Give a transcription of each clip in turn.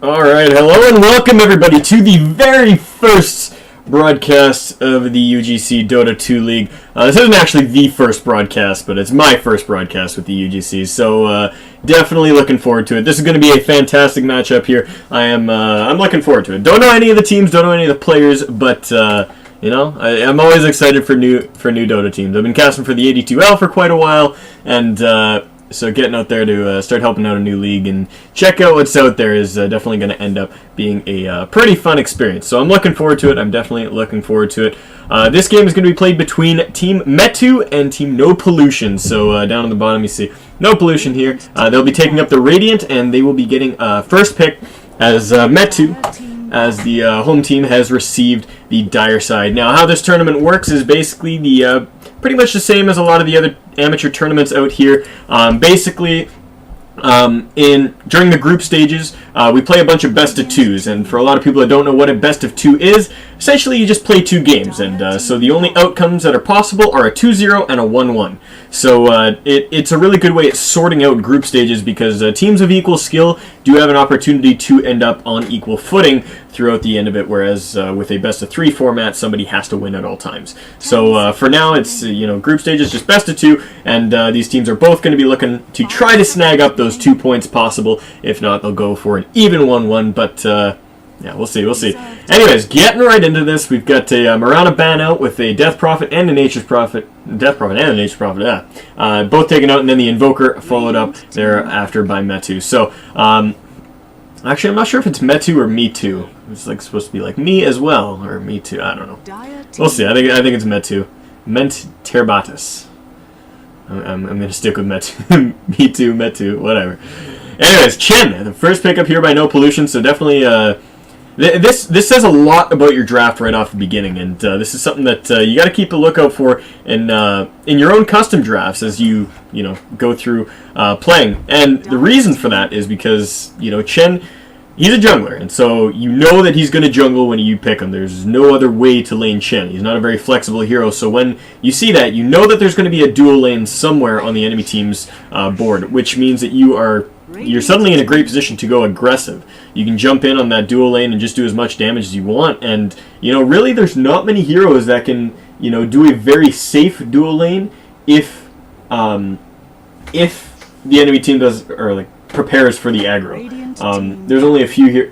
Alright, hello and welcome everybody to the very first broadcast of the UGC Dota 2 League. This isn't actually the first broadcast, but it's my first broadcast with the UGC, so definitely looking forward to it. This is going to be a fantastic matchup here. I'm looking forward to it. Don't know any of the teams, don't know any of the players, but you know, I'm always excited for new Dota teams. I've been casting for the 82L for quite a while, and so getting out there to start helping out a new league and check out what's out there is definitely going to end up being a pretty fun experience. So I'm looking forward to it. I'm definitely looking forward to it. This game is going to be played between Team Metu and Team No Pollution. So down on the bottom you see No Pollution here. They'll be taking up the Radiant, and they will be getting first pick as Metu, as the home team has received the Dire Side. Now, how this tournament works is basically the pretty much the same as a lot of the other amateur tournaments out here. Basically, during the group stages, we play a bunch of best of twos, and for a lot of people that don't know what a best of two is, essentially you just play two games, and so the only outcomes that are possible are a 2-0 and a 1-1. So it's a really good way at sorting out group stages, because teams of equal skill do have an opportunity to end up on equal footing throughout the end of it, whereas with a best of three format, somebody has to win at all times. So for now, it's group stages, just best of two, and these teams are both going to be looking to try to snag up those 2 points possible. If not, they'll go for an even 1-1, but yeah, we'll see. Anyways, getting right into this, we've got a Marana ban out with a Death Prophet and a Nature's Prophet. Both taken out, and then the Invoker followed up thereafter by Metu. So, actually, I'm not sure if it's Metu or Me Too. It's like supposed to be like me as well, or Me Too. I don't know. We'll see. I think it's Metu. Ment Terbatus. I'm going to stick with Metu. Me Too, Metu, whatever. Anyways, Chen, the first pickup here by No Pollution, so definitely this says a lot about your draft right off the beginning, and this is something that you got to keep a lookout for in your own custom drafts as you go through playing. And the reason for that is because Chen, he's a jungler, and so you know that he's going to jungle when you pick him. There's no other way to lane Chen. He's not a very flexible hero, so when you see that, you know that there's going to be a dual lane somewhere on the enemy team's board, which means that you're suddenly in a great position to go aggressive. You can jump in on that dual lane and just do as much damage as you want, and really there's not many heroes that can do a very safe dual lane if the enemy team prepares for the aggro. There's only a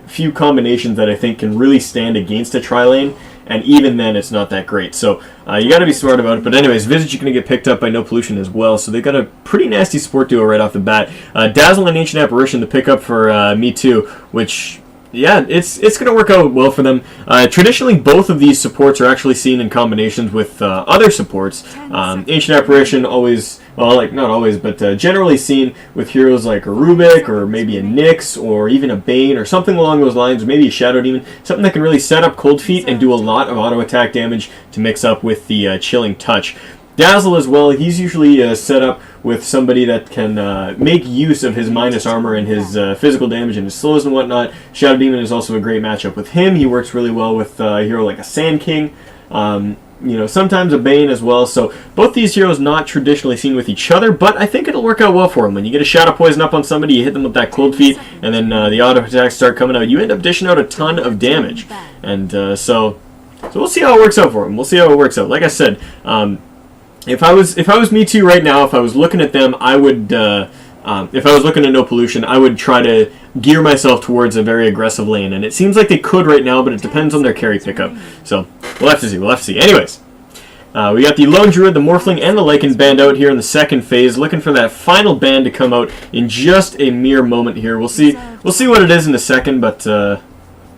few combinations that I think can really stand against a tri-lane, and even then it's not that great. So you got to be smart about it. But anyways, Visage is going to get picked up by No Pollution as well, so they've got a pretty nasty support duo right off the bat. Dazzle and Ancient Apparition to pick up for Me Too, which, yeah, it's going to work out well for them. Traditionally, both of these supports are actually seen in combinations with other supports. Ancient Apparition always, well, not always, but generally seen with heroes like a Rubik, or maybe a Nyx, or even a Bane, or something along those lines, or maybe a Shadow Demon, something that can really set up Cold Feet and do a lot of auto attack damage to mix up with the Chilling Touch. Dazzle as well, he's usually set up with somebody that can make use of his minus armor and his physical damage and his slows and whatnot. Shadow Demon is also a great matchup with him. He works really well with a hero like a Sand King, sometimes a Bane as well. So both these heroes not traditionally seen with each other, but I think it'll work out well for him. When you get a Shadow Poison up on somebody, you hit them with that Cold Feet, and then the auto attacks start coming out, you end up dishing out a ton of damage. And so we'll see how it works out for him. We'll see how it works out. Like I said, If I was Me Too right now, if I was looking at them, I would, if I was looking at No Pollution, I would try to gear myself towards a very aggressive lane. And it seems like they could right now, but it depends on their carry pickup. So we'll have to see. Anyways, we got the Lone Druid, the Morphling, and the Lycan band out here in the second phase, looking for that final band to come out in just a mere moment here. We'll see what it is in a second, but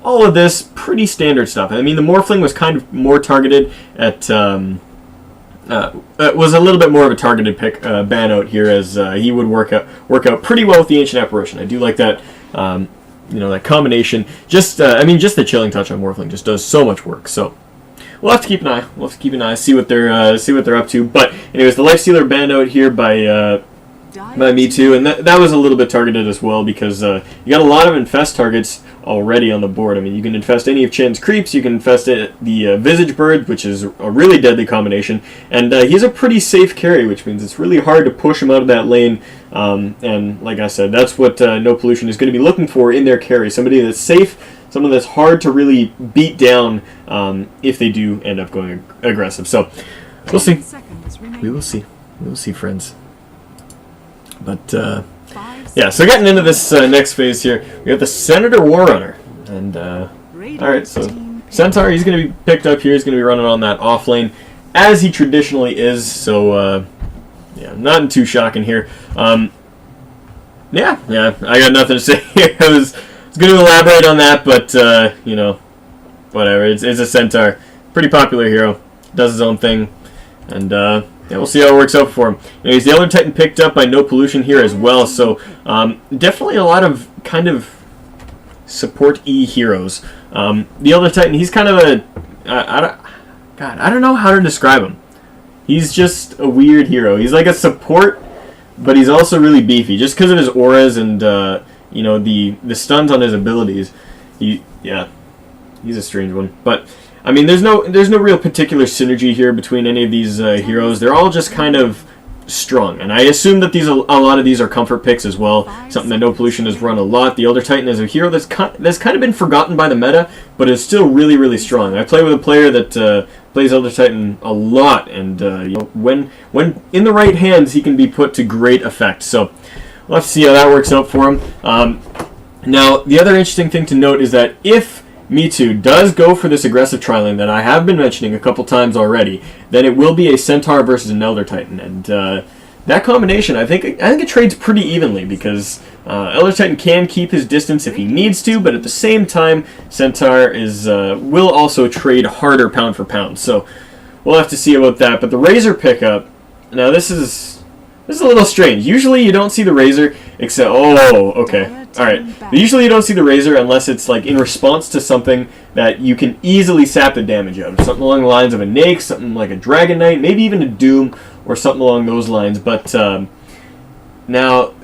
all of this pretty standard stuff. I mean, the Morphling was kind of more targeted at. Was a little bit more of a targeted pick ban out here, as he would work out pretty well with the Ancient Apparition. I do like that, that combination. Just the Chilling Touch on Morphling just does so much work. So we'll have to keep an eye. See what they're up to. But anyways, the Lifestealer ban out here by by Metu, and that was a little bit targeted as well because you got a lot of infest targets already on the board. I mean, you can infest any of Chen's creeps, you can infest the Visage Bird, which is a really deadly combination, and he's a pretty safe carry, which means it's really hard to push him out of that lane, and like I said, that's what No Pollution is going to be looking for in their carry, somebody that's safe, someone that's hard to really beat down if they do end up going aggressive. So, we'll see. We will see. We will see, friends. But, yeah, so getting into this next phase here, we have the Senator Warrunner. And, alright, so Centaur, he's going to be picked up here. He's going to be running on that off lane, as he traditionally is. So, yeah, not too shocking here. Yeah, I got nothing to say here. I was going to elaborate on that, but, you know, whatever. It's a Centaur. Pretty popular hero. Does his own thing. And, yeah, we'll see how it works out for him. You know, he's the Elder Titan picked up by No Pollution here as well, so definitely a lot of kind of support-y heroes. The Elder Titan, he's kind of a... I don't know how to describe him. He's just a weird hero. He's like a support, but he's also really beefy, just because of his auras and, you know, the stuns on his abilities. Yeah, he's a strange one. But... I mean, there's no real particular synergy here between any of these heroes. They're all just kind of strong, and I assume that a lot of these are comfort picks as well. Something that No Pollution has run a lot. The Elder Titan is a hero that's kind of been forgotten by the meta, but is still really, really strong. I play with a player that plays Elder Titan a lot, and you know, when in the right hands, he can be put to great effect. So we'll have to see how that works out for him. Now, the other interesting thing to note is that if Metu does go for this aggressive tri-lane that I have been mentioning a couple times already, then it will be a Centaur versus an Elder Titan, and that combination, I think it trades pretty evenly because Elder Titan can keep his distance if he needs to, but at the same time, Centaur will also trade harder pound for pound. So we'll have to see about that. But the Razor pickup, now this is a little strange. Usually you don't see the Razor except okay. Alright, but usually you don't see the Razor unless it's like in response to something that you can easily sap the damage out of. Something along the lines of a Nake, something like a Dragon Knight, maybe even a Doom, or something along those lines. But now,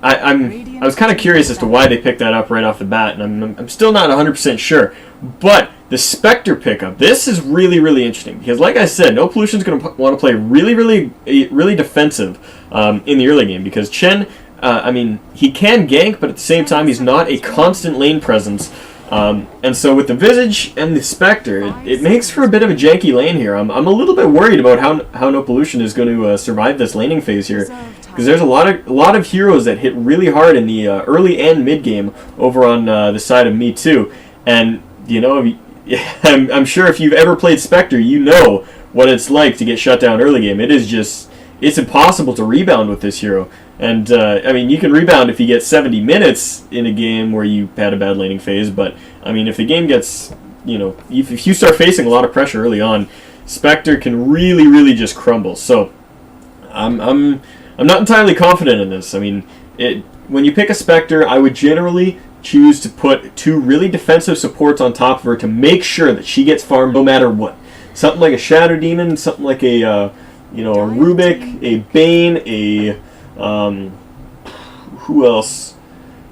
I was kind of curious as to why they picked that up right off the bat, and I'm still not 100% sure. But the Spectre pickup, this is really, really interesting, because like I said, No Pollution's going to want to play really, really defensive in the early game, because Chen... I mean, he can gank, but at the same time, he's not a constant lane presence. And so with the Visage and the Spectre, it makes for a bit of a janky lane here. I'm a little bit worried about how No Pollution is going to survive this laning phase here, because there's a lot of heroes that hit really hard in the early and mid game over on the side of Metu. And you know, I'm sure if you've ever played Spectre, you know what it's like to get shut down early game. It's impossible to rebound with this hero. And, I mean, you can rebound if you get 70 minutes in a game where you had a bad laning phase, but, I mean, if the game gets, you know, if you start facing a lot of pressure early on, Spectre can really, really just crumble. So, I'm not entirely confident in this. I mean, when you pick a Spectre, I would generally choose to put two really defensive supports on top of her to make sure that she gets farmed no matter what. Something like a Shadow Demon, something like a, you know, a Rubik, a Bane, who else?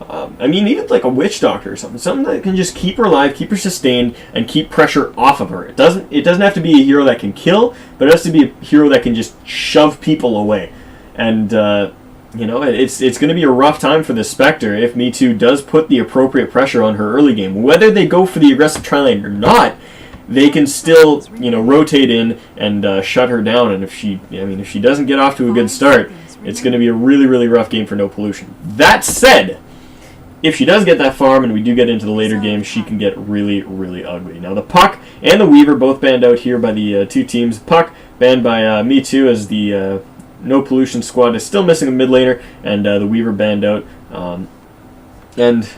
I mean, even like a Witch Doctor or something that can just keep her alive, keep her sustained, and keep pressure off of her. It doesn't have to be a hero that can kill, but it has to be a hero that can just shove people away. And you know, it's going to be a rough time for the Spectre if Metu does put the appropriate pressure on her early game. Whether they go for the aggressive tri-lane or not, they can still, you know, rotate in and shut her down. And if she doesn't get off to a good start, it's going to be a really, really rough game for No Pollution. That said, if she does get that farm and we do get into the later games, she can get really, really ugly. Now, the Puck and the Weaver both banned out here by the two teams. Puck banned by Metu, as the No Pollution squad is still missing a mid laner, and the Weaver banned out. And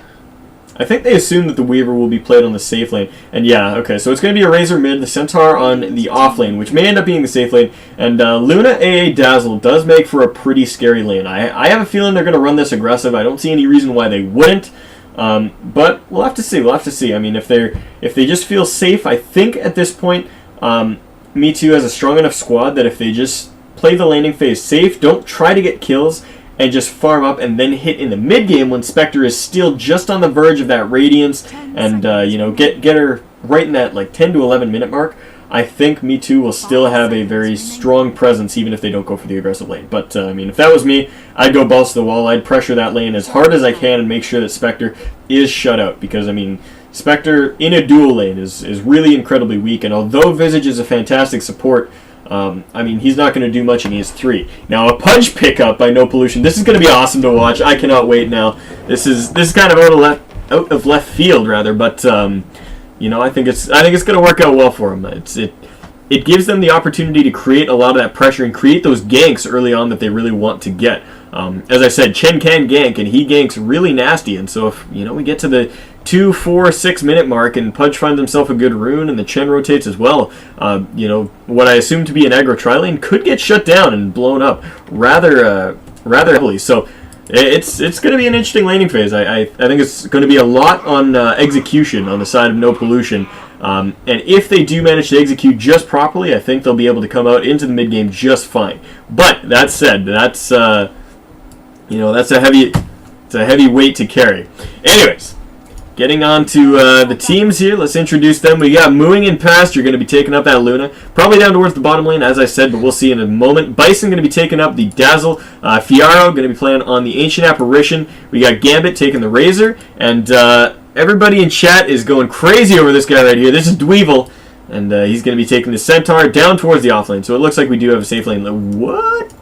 I think they assume that the Weaver will be played on the safe lane. And yeah, okay, so it's going to be a Razor mid, the Centaur on the off lane, which may end up being the safe lane. And Luna AA Dazzle does make for a pretty scary lane. I have a feeling they're going to run this aggressive. I don't see any reason why they wouldn't. But we'll have to see. I mean, if they just feel safe, I think at this point, Metu has a strong enough squad that if they just play the laning phase safe, don't try to get kills, and just farm up and then hit in the mid game when Spectre is still just on the verge of that Radiance and, you know, get her right in that like 10 to 11 minute mark, I think Metu will still have a very strong presence even if they don't go for the aggressive lane. But, I mean, if that was me, I'd go balls to the wall. I'd pressure that lane as hard as I can and make sure that Spectre is shut out. Because, I mean, Spectre in a dual lane is really incredibly weak. And although Visage is a fantastic support, I mean, he's not going to do much against 3. Now, a Pudge pickup by No Pollution. This is going to be awesome to watch. I cannot wait now. This is kind of out of left field, rather. But, you know, I think it's going to work out well for him. It gives them the opportunity to create a lot of that pressure and create those ganks early on that they really want to get. As I said, Chen can gank, and he ganks really nasty. And so if, you know, we get to the 2, 4, 6 minute mark and Pudge finds himself a good rune and the Chen rotates as well, you know, what I assume to be an aggro tri-lane could get shut down and blown up rather heavily. So it's going to be an interesting laning phase. I think it's going to be a lot on execution on the side of No Pollution. And if they do manage to execute just properly, I think they'll be able to come out into the mid game just fine. But that said, that's you know, that's a heavy weight to carry. Anyways, getting on to the teams here, let's introduce them. We got Mooing and Pasture going to be taking up that Luna. Probably down towards the bottom lane, as I said, but we'll see in a moment. Bison going to be taking up the Dazzle. Fiaro going to be playing on the Ancient Apparition. We got Gambit taking the Razor. And everybody in chat is going crazy over this guy right here. This is Dweevil. And he's going to be taking the Centaur down towards the offlane. So it looks like we do have a safe lane. What?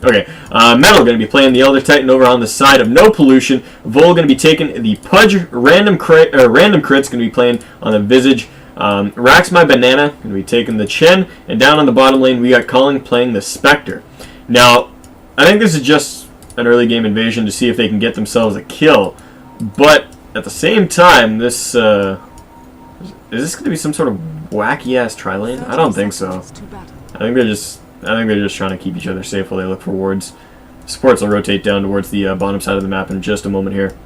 Okay, Metal going to be playing the Elder Titan over on the side of No Pollution. Vol going to be taking the Pudge random crits, going to be playing on the Visage. Rax My Banana going to be taking the Chen. And down on the bottom lane, we got Culling playing the Spectre. Now, I think this is just an early game invasion to see if they can get themselves a kill. But at the same time, this is this going to be some sort of wacky-ass tri-lane? I don't think so. I think they're just trying to keep each other safe while they look for wards. Supports will rotate down towards the bottom side of the map in just a moment here.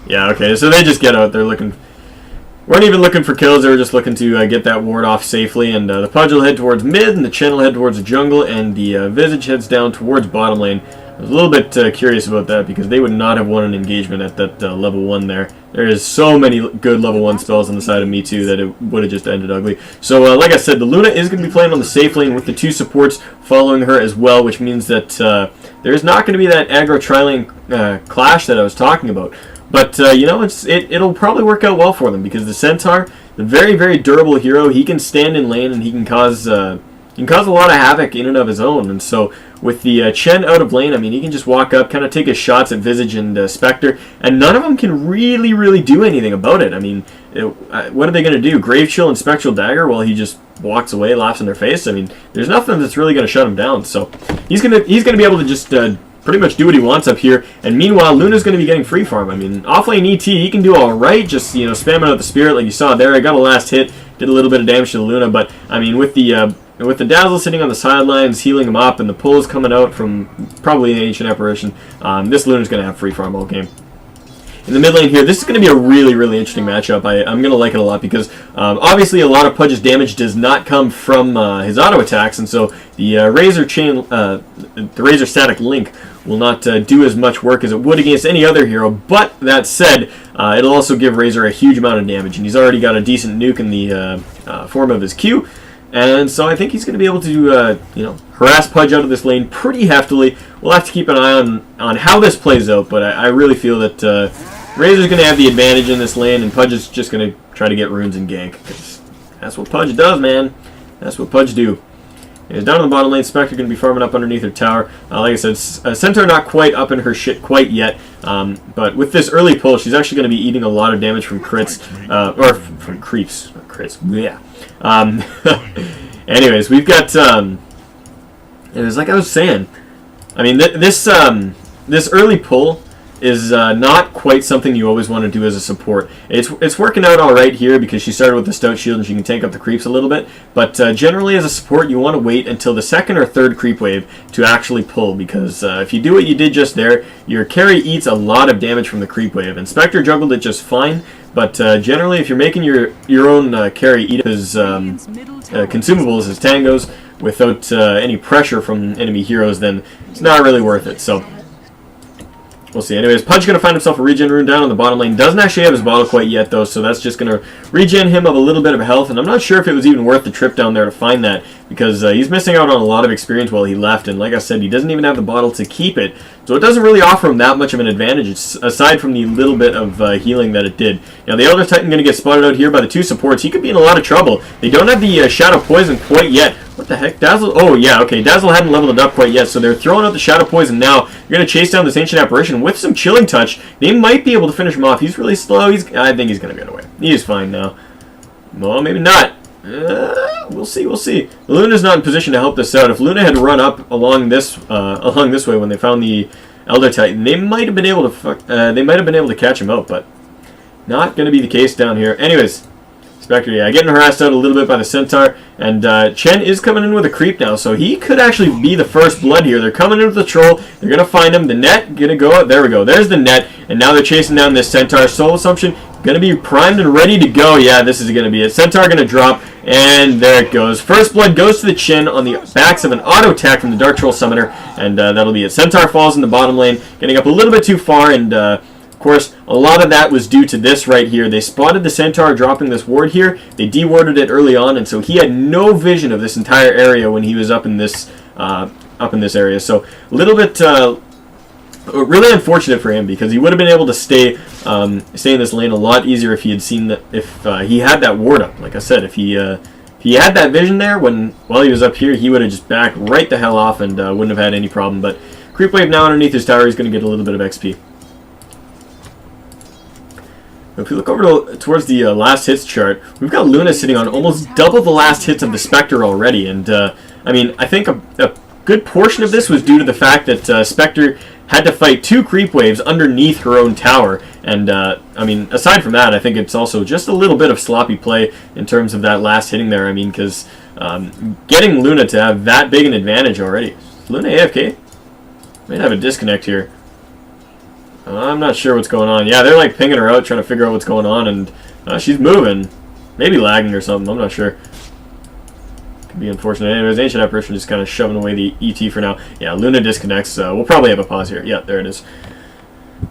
Yeah, okay, so they just get out. They're weren't even looking for kills. They were just looking to get that ward off safely. And the Pudge will head towards mid, and the Chen will head towards the jungle, and the Visage heads down towards bottom lane. I was a little bit curious about that because they would not have won an engagement at that level 1 there. There is so many good level 1 spells on the side of Metu that it would have just ended ugly. So like I said, the Luna is going to be playing on the safe lane with the 2 supports following her as well, which means that there's not going to be that aggro tri-lane clash that I was talking about. But, you know, it'll probably work out well for them because the Centaur, the very, very durable hero, he can stand in lane and he can cause a lot of havoc in and of his own. And so with the Chen out of lane, I mean, he can just walk up, kind of take his shots at Visage and Spectre, and none of them can really, really do anything about it. I mean, what are they going to do? Grave Chill and Spectral Dagger while he just walks away, laughs in their face? I mean, there's nothing that's really going to shut him down. So he's gonna be able to just pretty much do what he wants up here. And meanwhile, Luna's going to be getting free farm. I mean, offlane ET, he can do all right, just, you know, spamming out the Spirit like you saw there. I got a last hit, did a little bit of damage to the Luna, but I mean, with the Dazzle sitting on the sidelines, healing him up, and the pulls coming out from probably the Ancient Apparition, this Luna's going to have free farm all game. In the mid lane here, this is going to be a really, really interesting matchup. I'm going to like it a lot because obviously a lot of Pudge's damage does not come from his auto attacks, and so the Razor Static Link will not do as much work as it would against any other hero. But that said, it'll also give Razor a huge amount of damage, and he's already got a decent nuke in the form of his Q. And so I think he's going to be able to, you know, harass Pudge out of this lane pretty heftily. We'll have to keep an eye on how this plays out, but I really feel that Razor's going to have the advantage in this lane, and Pudge is just going to try to get runes and gank. Because that's what Pudge does, man. That's what Pudge do. And down on the bottom lane, Spectre going to be farming up underneath her tower. Like I said, Centaur not quite up in her shit quite yet. But with this early pull, she's actually going to be eating a lot of damage from crits. Or from creeps. Crits. Yeah. Anyways, we've got... it was like I was saying. I mean, this early pull is not quite something you always want to do as a support. It's working out all right here because she started with the Stout Shield and she can tank up the creeps a little bit. But generally as a support, you want to wait until the second or third creep wave to actually pull, because if you do what you did just there, your carry eats a lot of damage from the creep wave. And Spectre juggled it just fine, but generally if you're making your own carry eat his consumables, his tangos, without any pressure from enemy heroes, then it's not really worth it. So we'll see. Anyways, Pudge going to find himself a regen rune down on the bottom lane. Doesn't actually have his bottle quite yet, though, so that's just going to regen him of a little bit of health. And I'm not sure if it was even worth the trip down there to find that, because he's missing out on a lot of experience while he left. And like I said, he doesn't even have the bottle to keep it. So it doesn't really offer him that much of an advantage, aside from the little bit of healing that it did. Now, the Elder Titan going to get spotted out here by the two supports. He could be in a lot of trouble. They don't have the Shadow Poison quite yet. What the heck? Dazzle? Oh, yeah, okay. Dazzle hadn't leveled it up quite yet, so they're throwing out the Shadow Poison now. You're going to chase down this Ancient Apparition with some Chilling Touch. They might be able to finish him off. He's really slow. I think he's going to get away. He's fine now. Well, maybe not. We'll see, we'll see. Luna's not in position to help this out. If Luna had run up along this way when they found the Elder Titan, they might have been able to catch him out, but not going to be the case down here. Anyways, Spectre, yeah, getting harassed out a little bit by the Centaur, and Chen is coming in with a creep now, so he could actually be the first blood here. They're coming in with the troll. They're going to find him. The net going to go out. There we go. There's the net, and now they're chasing down this Centaur. Soul Assumption going to be primed and ready to go. Yeah, this is going to be it. Centaur going to drop, and there it goes. First blood goes to the Chin on the backs of an auto attack from the Dark Troll Summoner, and that'll be it. Centaur falls in the bottom lane, getting up a little bit too far, and of course, a lot of that was due to this right here. They spotted the Centaur dropping this ward here. They dewarded it early on, and so he had no vision of this entire area when he was up in this area. So a little bit really unfortunate for him, because he would have been able to stay in this lane a lot easier if he had seen that, if he had that ward up. Like I said, if he had that vision there while he was up here, he would have just backed right the hell off and wouldn't have had any problem. But Creep Wave now underneath his tower, he's going to get a little bit of XP. If we look over towards the last hits chart, we've got Luna sitting on almost double the last hits of the Spectre already. And, I mean, I think a good portion of this was due to the fact that Spectre had to fight 2 creep waves underneath her own tower. And, I mean, aside from that, I think it's also just a little bit of sloppy play in terms of that last hitting there. I mean, because getting Luna to have that big an advantage already. Is Luna AFK? Might have a disconnect here. I'm not sure what's going on. Yeah, they're like pinging her out, trying to figure out what's going on, and she's moving. Maybe lagging or something, I'm not sure. Could be unfortunate. Anyways, Ancient Apparition just kind of shoving away the ET for now. Yeah, Luna disconnects. We'll probably have a pause here. Yeah, there it is.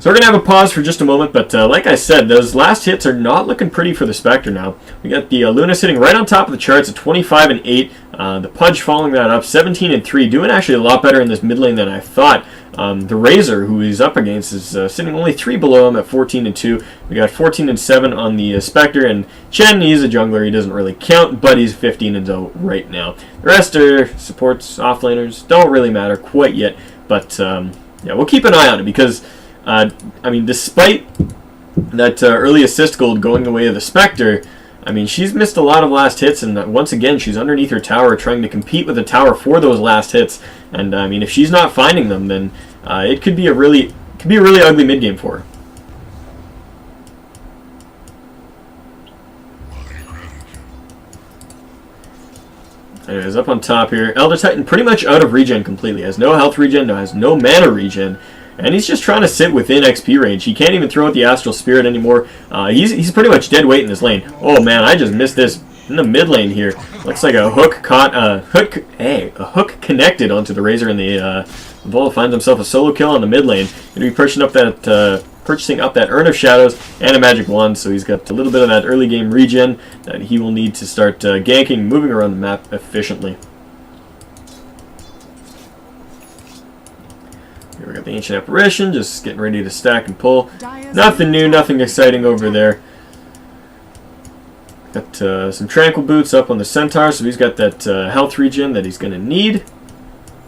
So we're going to have a pause for just a moment, but like I said, those last hits are not looking pretty for the Spectre now. We got the Luna sitting right on top of the charts at 25 and 8. The Pudge following that up, 17 and 3, doing actually a lot better in this mid lane than I thought. The Razor, who he's up against, is sitting only 3 below him at 14 and 2. We got 14 and 7 on the Spectre, and Chen, he's a jungler. He doesn't really count, but he's 15 and 0 right now. The rest are supports, offlaners, don't really matter quite yet, but yeah, we'll keep an eye on it, because I mean, despite that early assist gold going the way of the Spectre, I mean, she's missed a lot of last hits, and once again, she's underneath her tower trying to compete with the tower for those last hits. And I mean, if she's not finding them, then it could be a really ugly mid game for her. Anyways, up on top here, Elder Titan pretty much out of regen completely. Has no health regen, has no mana regen. And he's just trying to sit within XP range. He can't even throw out the Astral Spirit anymore. He's pretty much dead weight in this lane. Oh man, I just missed this in the mid lane here. Looks like a hook connected onto the Razor, and the Vola finds himself a solo kill on the mid lane. Going to be purchasing up that Urn of Shadows and a Magic Wand, so he's got a little bit of that early game regen that he will need to start ganking, moving around the map efficiently. We got the Ancient Apparition, just getting ready to stack and pull. Nothing new, nothing exciting over there. Got some Tranquil Boots up on the Centaur, so he's got that health regen that he's going to need.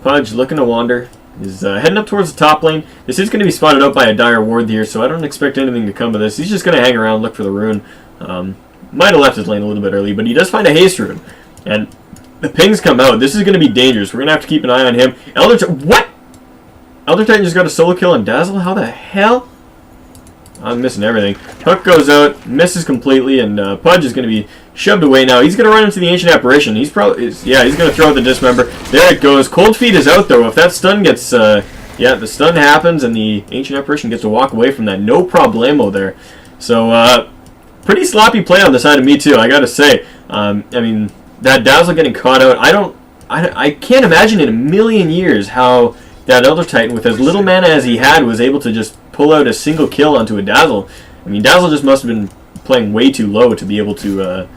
Pudge looking to wander. He's heading up towards the top lane. This is going to be spotted out by a Dire Ward here, so I don't expect anything to come of this. He's just going to hang around, look for the rune. Might have left his lane a little bit early, but he does find a haste rune. And the pings come out. This is going to be dangerous. We're going to have to keep an eye on him. What? Elder Titan just got a solo kill on Dazzle? How the hell? I'm missing everything. Hook goes out, misses completely, and Pudge is going to be shoved away now. He's going to run into the Ancient Apparition. He's going to throw out the Dismember. There it goes. Cold Feet is out, though. If that stun gets... yeah, the stun happens, and the Ancient Apparition gets to walk away from that. No problemo there. So, pretty sloppy play on the side of Metu, I got to say. I mean, that Dazzle getting caught out, I don't I can't imagine in a million years how that Elder Titan, with as little mana as he had, was able to just pull out a single kill onto a Dazzle. I mean, Dazzle just must have been playing way too low to be able to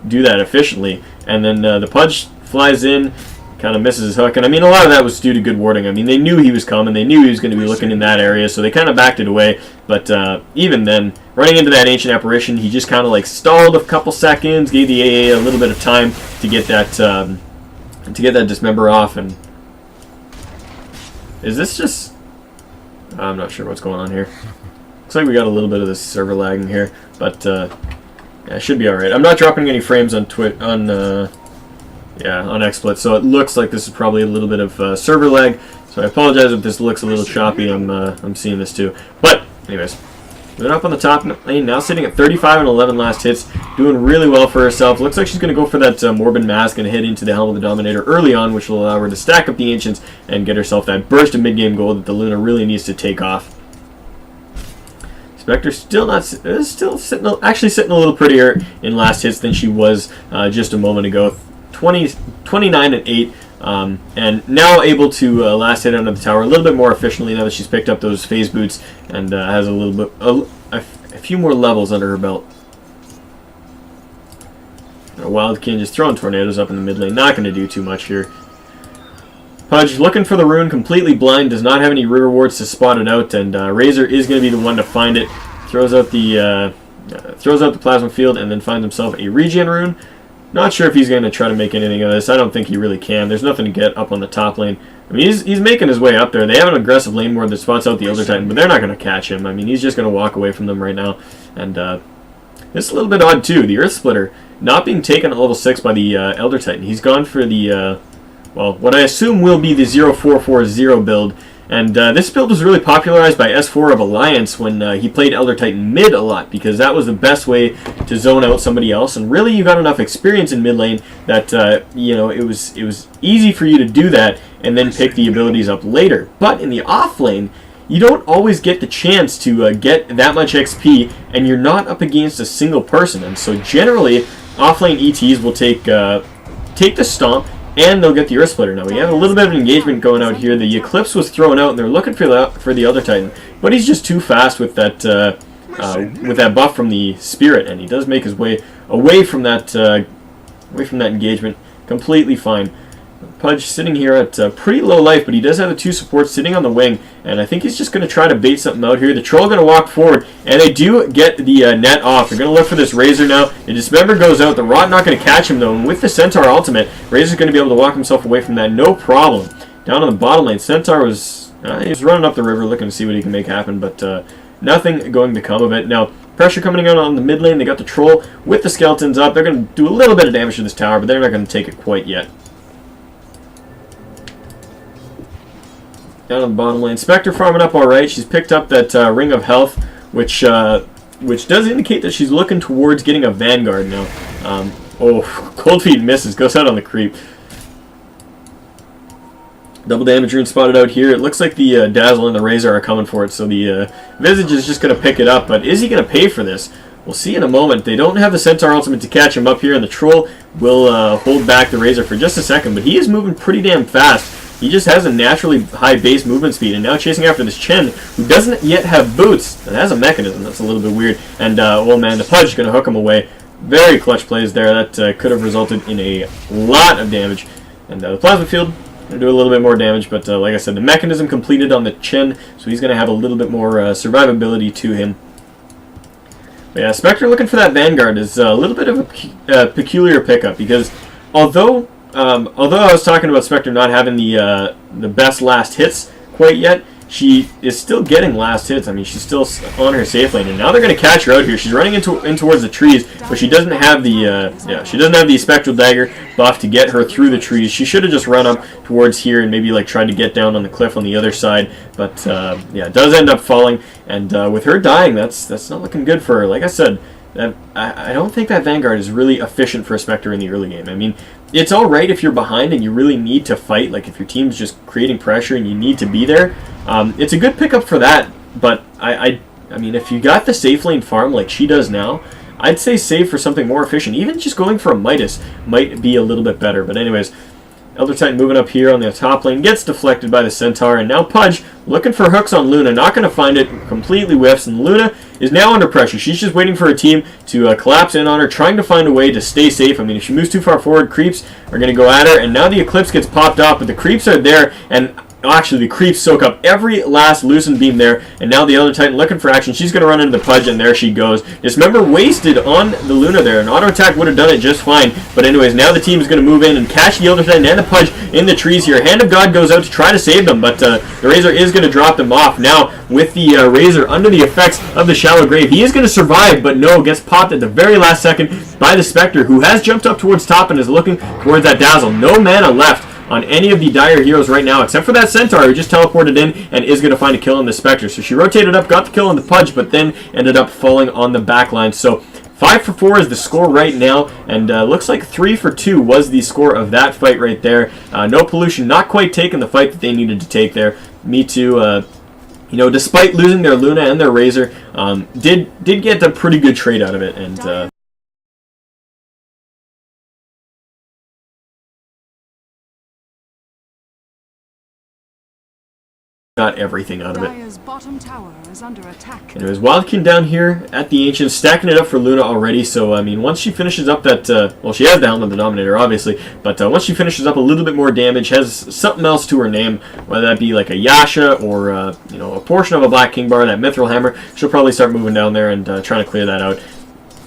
do that efficiently. And then the Pudge flies in, kind of misses his hook. And I mean, a lot of that was due to good warding. I mean, they knew he was coming. They knew he was going to be looking in that area, so they kind of backed it away. But even then, running into that Ancient Apparition, he just kind of like stalled a couple seconds, gave the AA a little bit of time to get that Dismember off. And is this just... I'm not sure what's going on here. Looks like we got a little bit of this server lagging here, but yeah, it should be all right. I'm not dropping any frames on on XSplit, so it looks like this is probably a little bit of server lag. So I apologize if this looks a little choppy. I'm seeing this too. But anyways, moving up on the top lane, now sitting at 35 and 11 last hits, doing really well for herself. Looks like she's going to go for that Morbid Mask and hit into the Helm of the Dominator early on, which will allow her to stack up the Ancients and get herself that burst of mid-game gold that the Luna really needs to take off. Spectre still sitting a little prettier in last hits than she was just a moment ago. 29 and 8, and now able to last hit under the tower a little bit more efficiently now that she's picked up those phase boots and has a little bit a few more levels under her belt. Wild King just throwing tornadoes up in the mid lane, not going to do too much here. Pudge looking for the rune, completely blind, does not have any river wards to spot it out, and Razor is going to be the one to find it. Throws out the plasma field and then finds himself a regen rune. Not sure if he's going to try to make anything of this. I don't think he really can. There's nothing to get up on the top lane. I mean, he's making his way up there. They have an aggressive lane ward that spots out the Elder Titan, but they're not going to catch him. I mean, he's just going to walk away from them right now. And it's a little bit odd, too. The Earth Splitter not being taken at level 6 by the Elder Titan. He's gone for the, well, what I assume will be the 0440 build. And this build was really popularized by S4 of Alliance when he played Elder Titan mid a lot, because that was the best way to zone out somebody else. And really, you got enough experience in mid lane that you know, it was easy for you to do that and then pick the abilities up later. But in the off lane, you don't always get the chance to get that much XP, and you're not up against a single person. And so generally, off lane ETs will take the stomp, and they'll get the Earth Splitter. Now, we have a little bit of engagement going out here. The Eclipse was thrown out, and they're looking for the Elder Titan. But he's just too fast with that buff from the Spirit, and he does make his way away from that engagement completely fine. Pudge sitting here at pretty low life, but he does have the 2 supports sitting on the wing, and I think he's just going to try to bait something out here. The Troll going to walk forward, and they do get the net off. They're going to look for this Razor now. The Dismember goes out. The Rot not going to catch him, though, and with the Centaur ultimate, Razor's going to be able to walk himself away from that, no problem. Down on the bottom lane, Centaur was he was running up the river looking to see what he can make happen, but nothing going to come of it. Now, pressure coming out on the mid lane. They got the Troll with the Skeletons up. They're going to do a little bit of damage to this tower, but they're not going to take it quite yet. Down on the bottom lane, Spectre farming up all right. She's picked up that Ring of Health, which does indicate that she's looking towards getting a Vanguard now. Cold Feet misses, goes out on the creep. Double damage rune spotted out here. It looks like the Dazzle and the Razor are coming for it, so the Visage is just going to pick it up. But is he going to pay for this? We'll see in a moment. They don't have the Centaur ultimate to catch him up here, and the Troll will hold back the Razor for just a second. But he is moving pretty damn fast. He just has a naturally high base movement speed, and now chasing after this Chen, who doesn't yet have boots, that has a mechanism. That's a little bit weird. And, oh man, the Pudge is going to hook him away. Very clutch plays there. That could have resulted in a lot of damage. And the Plasma Field going to do a little bit more damage, but like I said, the mechanism completed on the Chen, so he's going to have a little bit more survivability to him. But yeah, Spectre looking for that Vanguard is a little bit of a peculiar pickup, because although I was talking about Spectre not having the best last hits quite yet, she is still getting last hits. I mean, she's still on her safe lane, and now they're going to catch her out here. She's running in towards the trees, but she doesn't have the Spectral Dagger buff to get her through the trees. She should have just run up towards here and maybe like tried to get down on the cliff on the other side. But yeah, it does end up falling, and with her dying, that's not looking good for her. Like I said, I don't think that Vanguard is really efficient for a Spectre in the early game. I mean, it's alright if you're behind and you really need to fight, like if your team's just creating pressure and you need to be there. It's a good pickup for that, but I mean, if you got the safe lane farm like she does now, I'd say save for something more efficient. Even just going for a Midas might be a little bit better. But anyways, Elder Titan moving up here on the top lane, gets deflected by the Centaur, and now Pudge looking for hooks on Luna, not going to find it, completely whiffs, and Luna is now under pressure. She's just waiting for her team to collapse in on her, trying to find a way to stay safe. I mean, if she moves too far forward, creeps are going to go at her, and now the Eclipse gets popped off, but the creeps are there, and actually the creeps soak up every last loosened beam there, and now the Elder Titan looking for action. She's going to run into the Pudge, and there she goes. Dismember wasted on the Luna there. An auto attack would have done it just fine, but anyways, now the team is going to move in and catch the Elder Titan and the Pudge in the trees here. Hand of God goes out to try to save them, but the Razor is going to drop them off. Now, with the Razor under the effects of the Shallow Grave, he is going to survive, but no, gets popped at the very last second by the Spectre, who has jumped up towards top and is looking towards that Dazzle. No mana left on any of the dire heroes right now, except for that Centaur who just teleported in and is going to find a kill on the Spectre. So she rotated up, got the kill on the Pudge, but then ended up falling on the backline. So 5 for 4 is the score right now, and looks like 3 for 2 was the score of that fight right there. No Pollution, not quite taking the fight that they needed to take there. Metu, you know, despite losing their Luna and their Razor, did get a pretty good trade out of it, and got everything out of it. Anyways, Wildkin down here at the Ancients, stacking it up for Luna already, so I mean, once she finishes up that, well, she has the Helm of the Dominator, obviously, but once she finishes up a little bit more damage, has something else to her name, whether that be like a Yasha or, you know, a portion of a Black King Bar, that Mithril Hammer, she'll probably start moving down there and trying to clear that out.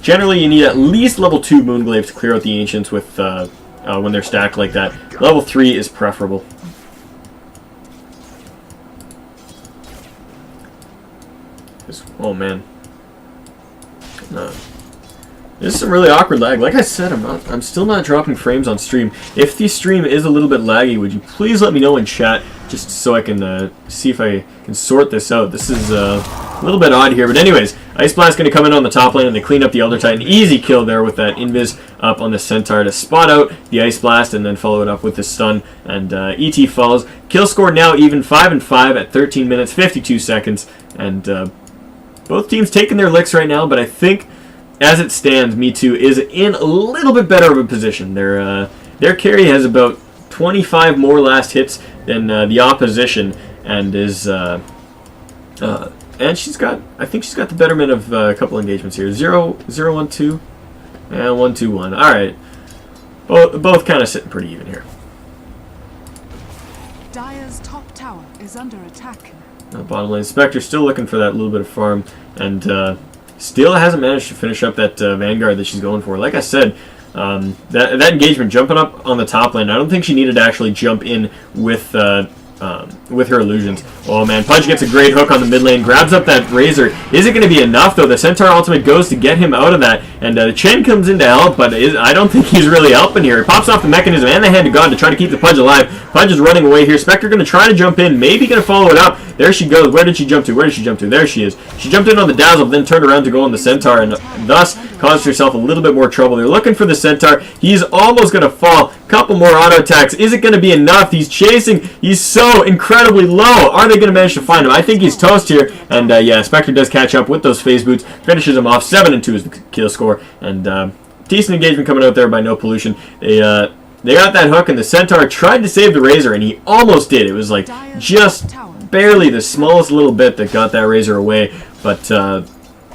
Generally, you need at least level 2 Moonglaives to clear out the Ancients with, when they're stacked like that. Level 3 is preferable. Oh man, this is some really awkward lag. Like I said, I'm still not dropping frames on stream. If the stream is a little bit laggy, would you please let me know in chat, just so I can see if I can sort this out. This is a little bit odd here, but anyways, Ice Blast going to come in on the top lane, and they clean up the Elder Titan. Easy kill there with that Invis up on the Centaur to spot out the Ice Blast, and then follow it up with the stun, and ET falls. Kill score now even 5 and 5 at 13 minutes 52 seconds, and both teams taking their licks right now, but I think, as it stands, Metu is in a little bit better of a position. Their carry has about 25 more last hits than the opposition, and is and she's got, I think she's got the betterment of a couple engagements here. 0-1-2 and 1-2-1. All right, both kind of sitting pretty even here. Dire's top tower is under attack. Bottom lane, Spectre still looking for that little bit of farm, and still hasn't managed to finish up that Vanguard that she's going for. Like I said, that engagement jumping up on the top lane, I don't think she needed to actually jump in with her illusions. Oh man, Pudge gets a great hook on the mid lane, grabs up that Razor. Is it going to be enough though? The Centaur ultimate goes to get him out of that, and Chen comes in to help, but I don't think he's really helping here. He pops off the mechanism and the Hand of God to try to keep the Pudge alive. Pudge is running away here. Spectre going to try to jump in, maybe going to follow it up. There she goes. Where did she jump to? Where did she jump to? There she is. She jumped in on the Dazzle, but then turned around to go on the Centaur, and thus caused herself a little bit more trouble. They're looking for the Centaur. He's almost going to fall. Couple more auto attacks. Is it going to be enough? He's chasing. He's so incredibly low. Are they going to manage to find him? I think he's toast here. And yeah, Spectre does catch up with those phase boots. Finishes him off. 7-2 is the kill score. And decent engagement coming out there by No Pollution. They got that hook, and the Centaur tried to save the Razor, and he almost did. It was like just barely the smallest little bit that got that Razor away. But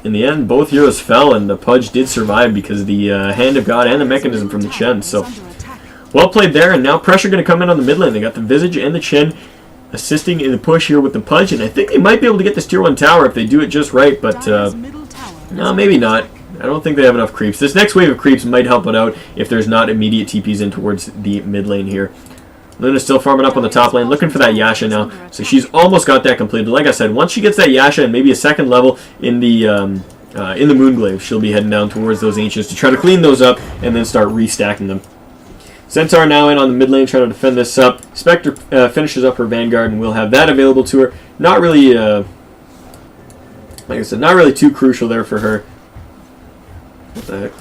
in the end, both heroes fell, and the Pudge did survive because of the Hand of God and the mechanism from the Chen. So well played there, and now pressure going to come in on the mid lane. They got the Visage and the Chen assisting in the push here with the Pudge, and I think they might be able to get this tier 1 tower if they do it just right, but no, maybe not. I don't think they have enough creeps. This next wave of creeps might help it out if there's not immediate TPs in towards the mid lane here. Luna's still farming up on the top lane, looking for that Yasha now, so she's almost got that completed. Like I said, once she gets that Yasha and maybe a second level in the Moonglaive, she'll be heading down towards those Ancients to try to clean those up and then start restacking them. Centaur now in on the mid lane trying to defend this up. Spectre finishes up her Vanguard, and we'll have that available to her. Not really, like I said, not really too crucial there for her. What the heck?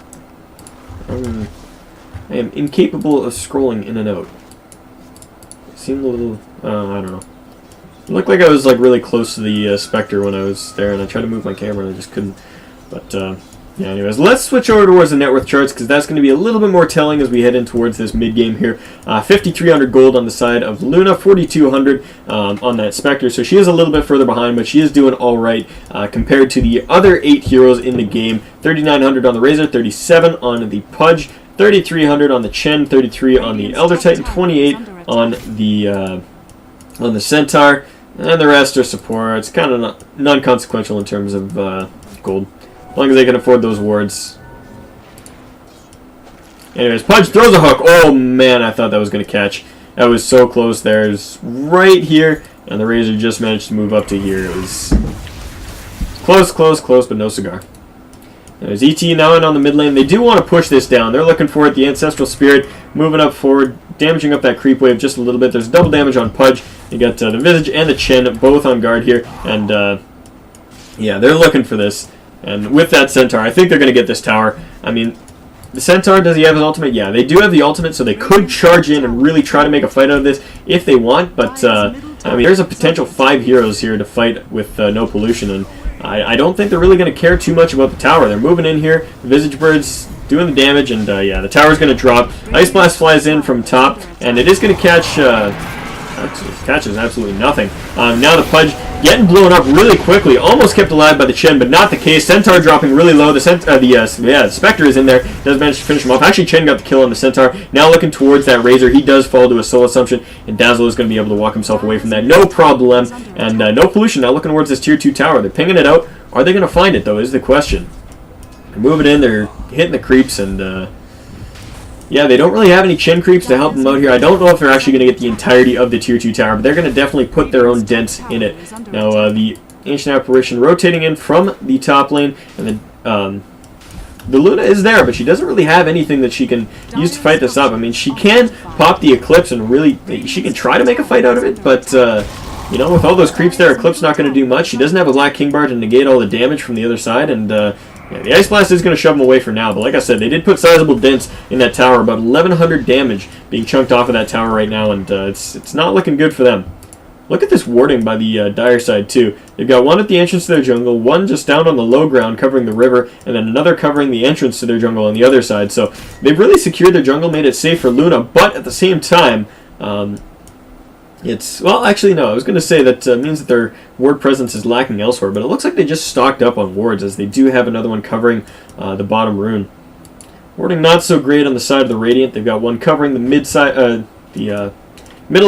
I am incapable of scrolling in and out. It seemed a little, I don't know. It looked like I was like really close to the Spectre when I was there, and I tried to move my camera and I just couldn't. But Yeah, anyways, let's switch over towards the net worth charts because that's going to be a little bit more telling as we head in towards this mid-game here. 5,300 gold on the side of Luna, 4,200 on that Spectre, so she is a little bit further behind, but she is doing all right compared to the other 8 heroes in the game. 3,900 on the Razor, 37 on the Pudge, 3,300 on the Chen, 33 on the Elder Titan, 28 on the Centaur, and the rest are support. It's kind of non-consequential in terms of gold. As long as they can afford those wards. Anyways, Pudge throws a hook. Oh man, I thought that was going to catch. That was so close there. It's right here, and the Razor just managed to move up to here. It was close, close, close, but no cigar. There's ET now in on the mid lane. They do want to push this down. They're looking for it. The Ancestral Spirit moving up forward, damaging up that creep wave just a little bit. There's double damage on Pudge. You got the Visage and the Chen both on guard here, and yeah, they're looking for this. And with that Centaur, I think they're going to get this tower. I mean, the Centaur, does he have his ultimate? Yeah, they do have the ultimate, so they could charge in and really try to make a fight out of this if they want. But, I mean, there's a potential 5 heroes here to fight with no pollution. And I don't think they're really going to care too much about the tower. They're moving in here. The Visage Bird's doing the damage. And, yeah, the tower's going to drop. Ice Blast flies in from top. And it is going to catch... catches absolutely nothing. Now the Pudge getting blown up really quickly, almost kept alive by the Chen, but not the case. Centaur dropping really low. The Spectre is in there, does manage to finish him off. Actually, Chen got the kill on the Centaur. Now looking towards that Razor, he does fall to a soul assumption, and Dazzle is going to be able to walk himself away from that, no problem. And no pollution. Now looking towards this tier 2 tower. They're pinging it out. Are they going to find it though? Is the question. They're moving in. They're hitting the creeps and. Yeah, they don't really have any Chen creeps to help them out here. I don't know if they're actually going to get the entirety of the tier 2 tower, but they're going to definitely put their own dents in it. Now, the Ancient Apparition rotating in from the top lane, and then the Luna is there, but she doesn't really have anything that she can use to fight this up. I mean, she can pop the Eclipse and really, she can try to make a fight out of it, but, you know, with all those creeps there, Eclipse not going to do much. She doesn't have a Black King Bar to negate all the damage from the other side, and, yeah, the Ice Blast is going to shove them away for now, but like I said, they did put sizable dents in that tower, about 1,100 damage being chunked off of that tower right now, and it's not looking good for them. Look at this warding by the Dire side, too. They've got one at the entrance to their jungle, one just down on the low ground covering the river, and then another covering the entrance to their jungle on the other side, so they've really secured their jungle, made it safe for Luna, but at the same time, it's, well, actually, no, I was going to say that means that their ward presence is lacking elsewhere, but it looks like they just stocked up on wards, as they do have another one covering the bottom rune. Warding not so great on the side of the Radiant. They've got one covering the middle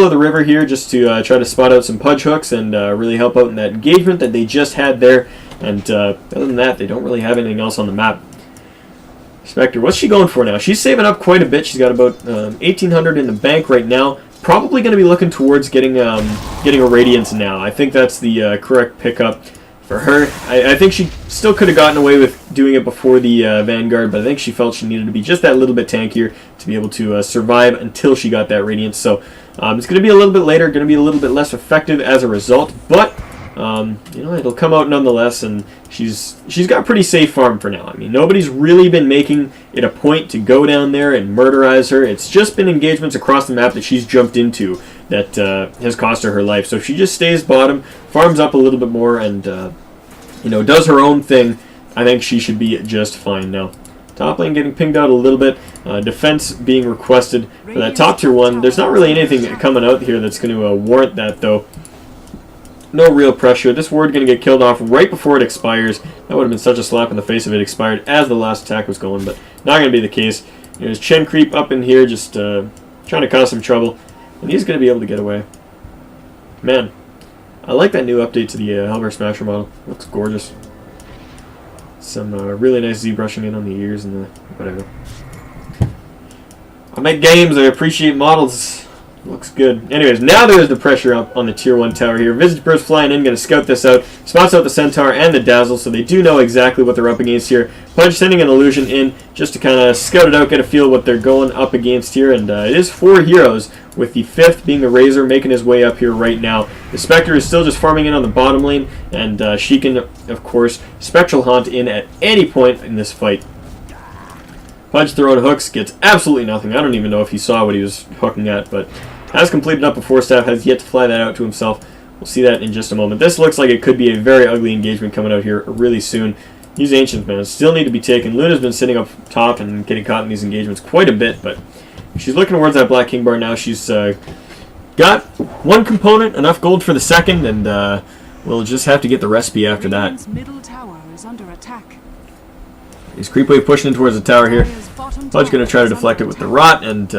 of the river here, just to try to spot out some Pudge hooks and really help out in that engagement that they just had there, and other than that, they don't really have anything else on the map. Spectre, what's she going for now? She's saving up quite a bit. She's got about 1,800 in the bank right now. Probably going to be looking towards getting a Radiance now. I think that's the correct pickup for her. I think she still could have gotten away with doing it before the Vanguard, but I think she felt she needed to be just that little bit tankier to be able to survive until she got that Radiance. So it's going to be a little bit later, going to be a little bit less effective as a result, but you know, it'll come out nonetheless, and she's got a pretty safe farm for now. I mean, nobody's really been making it a point to go down there and murderize her. It's just been engagements across the map that she's jumped into that has cost her life. So if she just stays bottom, farms up a little bit more, and you know, does her own thing, I think she should be just fine now. Top lane getting pinged out a little bit. Defense being requested for that top tier 1. There's not really anything coming out here that's going to warrant that, though. No real pressure. This ward going to get killed off right before it expires. That would have been such a slap in the face if it expired as the last attack was going, but not going to be the case. There's Chen creep up in here, just trying to cause some trouble, and he's going to be able to get away. Man, I like that new update to the Helver Smasher model. Looks gorgeous. Some really nice Z-brushing in on the ears and the whatever. I make games, I appreciate models. Looks good. Anyways, now there is the pressure up on the tier 1 tower here. Visage Burst flying in, going to scout this out. Spots out the Centaur and the Dazzle, so they do know exactly what they're up against here. Pudge sending an Illusion in just to kind of scout it out, get a feel what they're going up against here. And it is 4 heroes, with the 5th being the Razor, making his way up here right now. The Spectre is still just farming in on the bottom lane, and she can, of course, Spectral Haunt in at any point in this fight. Pudge throwing hooks, gets absolutely nothing. I don't even know if he saw what he was hooking at, but has completed up a 4-staff, has yet to fly that out to himself. We'll see that in just a moment. This looks like it could be a very ugly engagement coming out here really soon. These Ancients, man, still need to be taken. Luna's been sitting up top and getting caught in these engagements quite a bit, but she's looking towards that Black King bar now. She's got one component, enough gold for the second, and we'll just have to get the recipe after that. Radiant's middle tower is under attack. He's creep wave pushing in towards the tower here. Pudge going to try to deflect it with the rot, and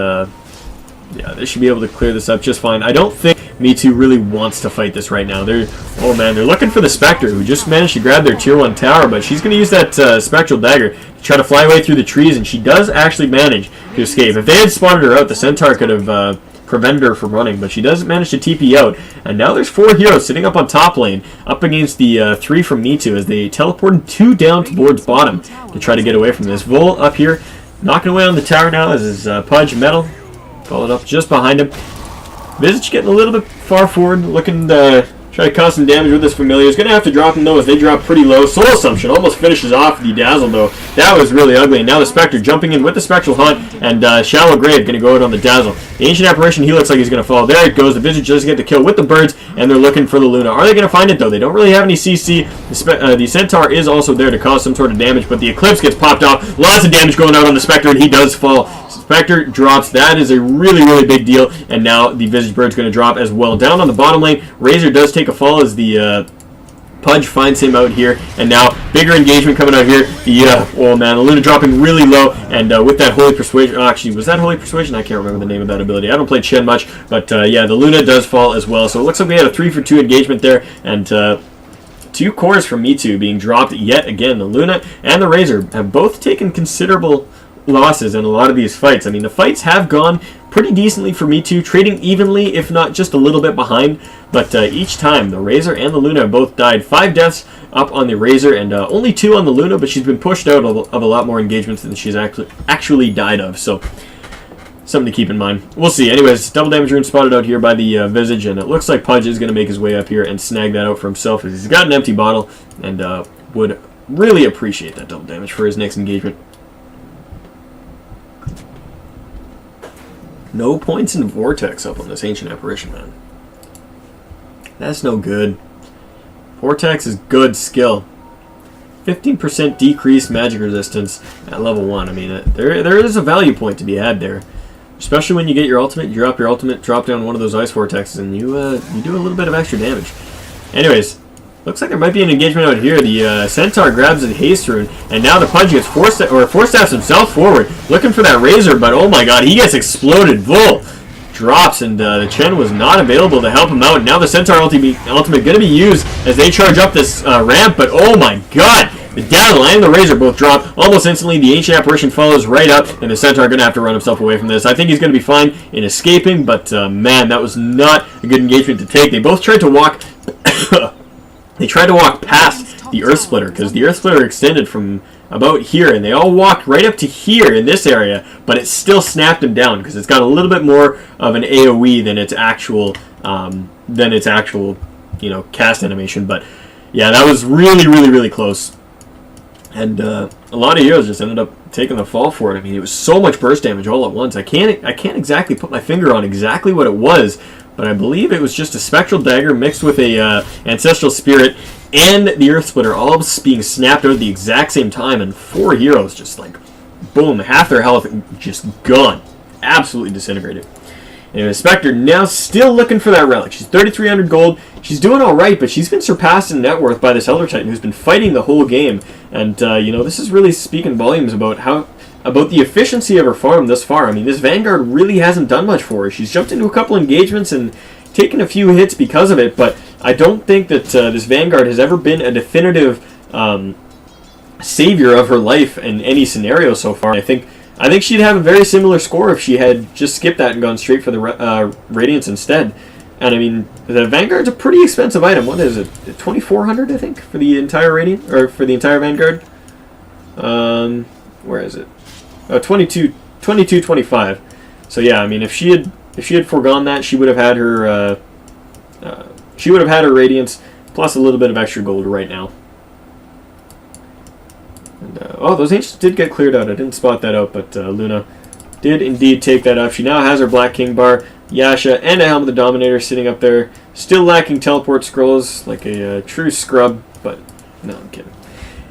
yeah, they should be able to clear this up just fine. I don't think Metu really wants to fight this right now. Oh man, they're looking for the Spectre, who just managed to grab their tier 1 tower, but she's going to use that Spectral Dagger to try to fly away through the trees, and she does actually manage to escape. If they had spotted her out, the Centaur could have prevented her from running, but she does manage to TP out, and now there's 4 heroes sitting up on top lane, up against the 3 from Metu, as they teleported 2 down towards bottom to try to get away from this. Vol up here, knocking away on the tower now, as his Pudge Metal followed up just behind him. Visage getting a little bit far forward, looking to try to cause some damage with this Familiar. He's going to have to drop him, though, as they drop pretty low. Soul Assumption almost finishes off the Dazzle, though. That was really ugly. And now the Spectre jumping in with the Spectral Hunt, and Shallow Grave going to go out on the Dazzle. The Ancient Apparition, he looks like he's going to fall. There it goes. The Visage does get the kill with the birds, and they're looking for the Luna. Are they going to find it, though? They don't really have any CC. The Centaur is also there to cause some sort of damage, but the Eclipse gets popped off. Lots of damage going out on the Spectre, and he does fall. Spectre drops. That is a really, really big deal. And now the Visage Bird's going to drop as well. Down on the bottom lane, Razor does take a fall as the Pudge finds him out here. And now, bigger engagement coming out here. Oh man, the Luna dropping really low. And with that Holy Persuasion, actually, was that Holy Persuasion? I can't remember the name of that ability. I haven't played Shen much. But yeah, the Luna does fall as well. So it looks like we had a 3-for-2 engagement there. And 2 cores from Metu being dropped yet again. The Luna and the Razor have both taken considerable losses in a lot of these fights. I mean, the fights have gone pretty decently for Metu, trading evenly, if not just a little bit behind, but each time the Razor and the Luna have both died. 5 deaths up on the Razor and only 2 on the Luna, but she's been pushed out of a lot more engagements than she's actually died of, so something to keep in mind. We'll see. Anyways, double damage rune spotted out here by the Visage, and it looks like Pudge is going to make his way up here and snag that out for himself, as he's got an empty bottle, and would really appreciate that double damage for his next engagement. No points in Vortex up on this Ancient Apparition, man. That's no good. Vortex is good skill. 15% decreased magic resistance at level 1. I mean, there is a value point to be had there. Especially when you get your ultimate, you drop your ultimate, drop down one of those ice vortexes, and you do a little bit of extra damage. Anyways, looks like there might be an engagement out here. The Centaur grabs a haste rune, and now the Pudge gets force staffs himself forward, looking for that Razor, but oh my god, he gets exploded. Vol drops, and the Chen was not available to help him out. Now the Centaur ultimate going to be used as they charge up this ramp, but oh my god, the Dazzle and the Razor both drop almost instantly. The Ancient Apparition follows right up, and the Centaur going to have to run himself away from this. I think he's going to be fine in escaping, but man, that was not a good engagement to take. They both tried to walk they tried to walk past the Earth Splitter, because the Earth Splitter extended from about here, and they all walked right up to here in this area, but it still snapped them down, because it's got a little bit more of an AoE than its actual, cast animation. But yeah, that was really, really, really close. And a lot of heroes just ended up taking the fall for it. I mean, it was so much burst damage all at once. I can't exactly put my finger on exactly what it was, but I believe it was just a Spectral Dagger mixed with a Ancestral Spirit and the Earth Splitter all being snapped out at the exact same time, and 4 heroes just like, boom, half their health just gone. Absolutely disintegrated. Anyway, Spectre now still looking for that relic. She's 3,300 gold. She's doing all right, but she's been surpassed in net worth by this Elder Titan who's been fighting the whole game. And, this is really speaking volumes about the efficiency of her farm thus far. I mean, this Vanguard really hasn't done much for her. She's jumped into a couple engagements and taken a few hits because of it, but I don't think that this Vanguard has ever been a definitive savior of her life in any scenario so far. I think she'd have a very similar score if she had just skipped that and gone straight for the Radiance instead. And I mean, the Vanguard's a pretty expensive item. What is it? 2,400, I think, for the entire Radiant, or for the entire Vanguard. Where is it? 22.25. So yeah, I mean, if she had foregone that, she would have had her Radiance plus a little bit of extra gold right now. And, those Ancients did get cleared out. I didn't spot that out, but Luna did indeed take that up. She now has her Black King bar, Yasha, and a Helm of the Dominator sitting up there. Still lacking teleport scrolls, like a true scrub, but no, I'm kidding.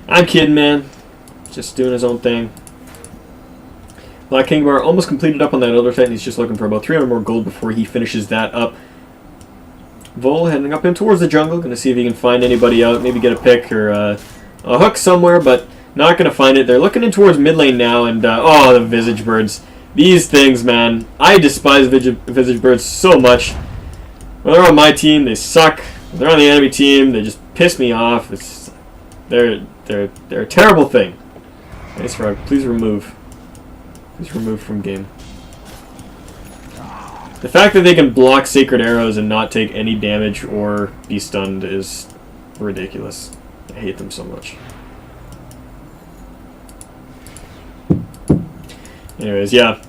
I'm kidding, man. Just doing his own thing. Black King Bar almost completed up on that Elder Titan. He's just looking for about 300 more gold before he finishes that up. Vol heading up in towards the jungle. Going to see if he can find anybody out. Maybe get a pick or a hook somewhere, but not going to find it. They're looking in towards mid lane now, and oh, the Visage Birds. These things, man. I despise Visage Birds so much. When they're on my team, they suck. When they're on the enemy team, they just piss me off. They're a terrible thing. Nice frog. Please remove. Please remove from game. The fact that they can block Sacred Arrows and not take any damage or be stunned is ridiculous. I hate them so much. Anyways, yeah.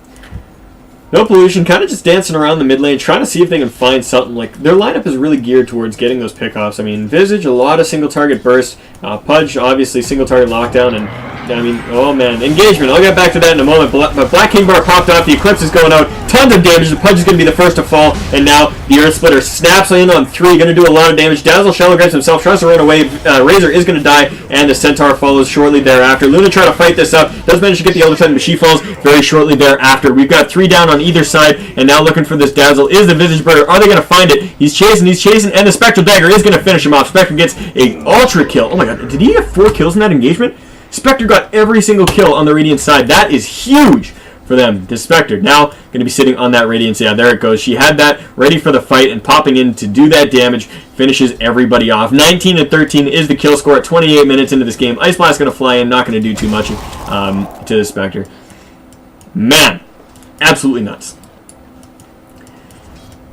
No Pollution, kind of just dancing around the mid lane, trying to see if they can find something. Like, their lineup is really geared towards getting those pickoffs. I mean, Visage, a lot of single target burst. Pudge, obviously, single target lockdown. And, I mean, oh man, engagement. I'll get back to that in a moment. But Black King Bar popped off. The Eclipse is going out. Tons of damage. The Pudge is going to be the first to fall. And now the Earth Splitter snaps in on 3. Going to do a lot of damage. Dazzle Shallow grabs himself. Tries to run away. Razor is going to die. And the Centaur follows shortly thereafter. Luna trying to fight this up. Does manage to get the Elder Titan, but she falls very shortly thereafter. We've got 3 down on either side. And now looking for this Dazzle is the Visage Bird. Are they going to find it? He's chasing. And the Spectral Dagger is going to finish him off. Spectre gets a ultra kill. Oh my god. Did he get 4 kills in that engagement? Spectre got every single kill on the Radiant side. That is huge for them. This Spectre now going to be sitting on that Radiance. Yeah, there it goes. She had that ready for the fight and popping in to do that damage. Finishes everybody off. 19-13 is the kill score at 28 minutes into this game. Ice Blast going to fly in. Not going to do too much to the Spectre. Man, absolutely nuts.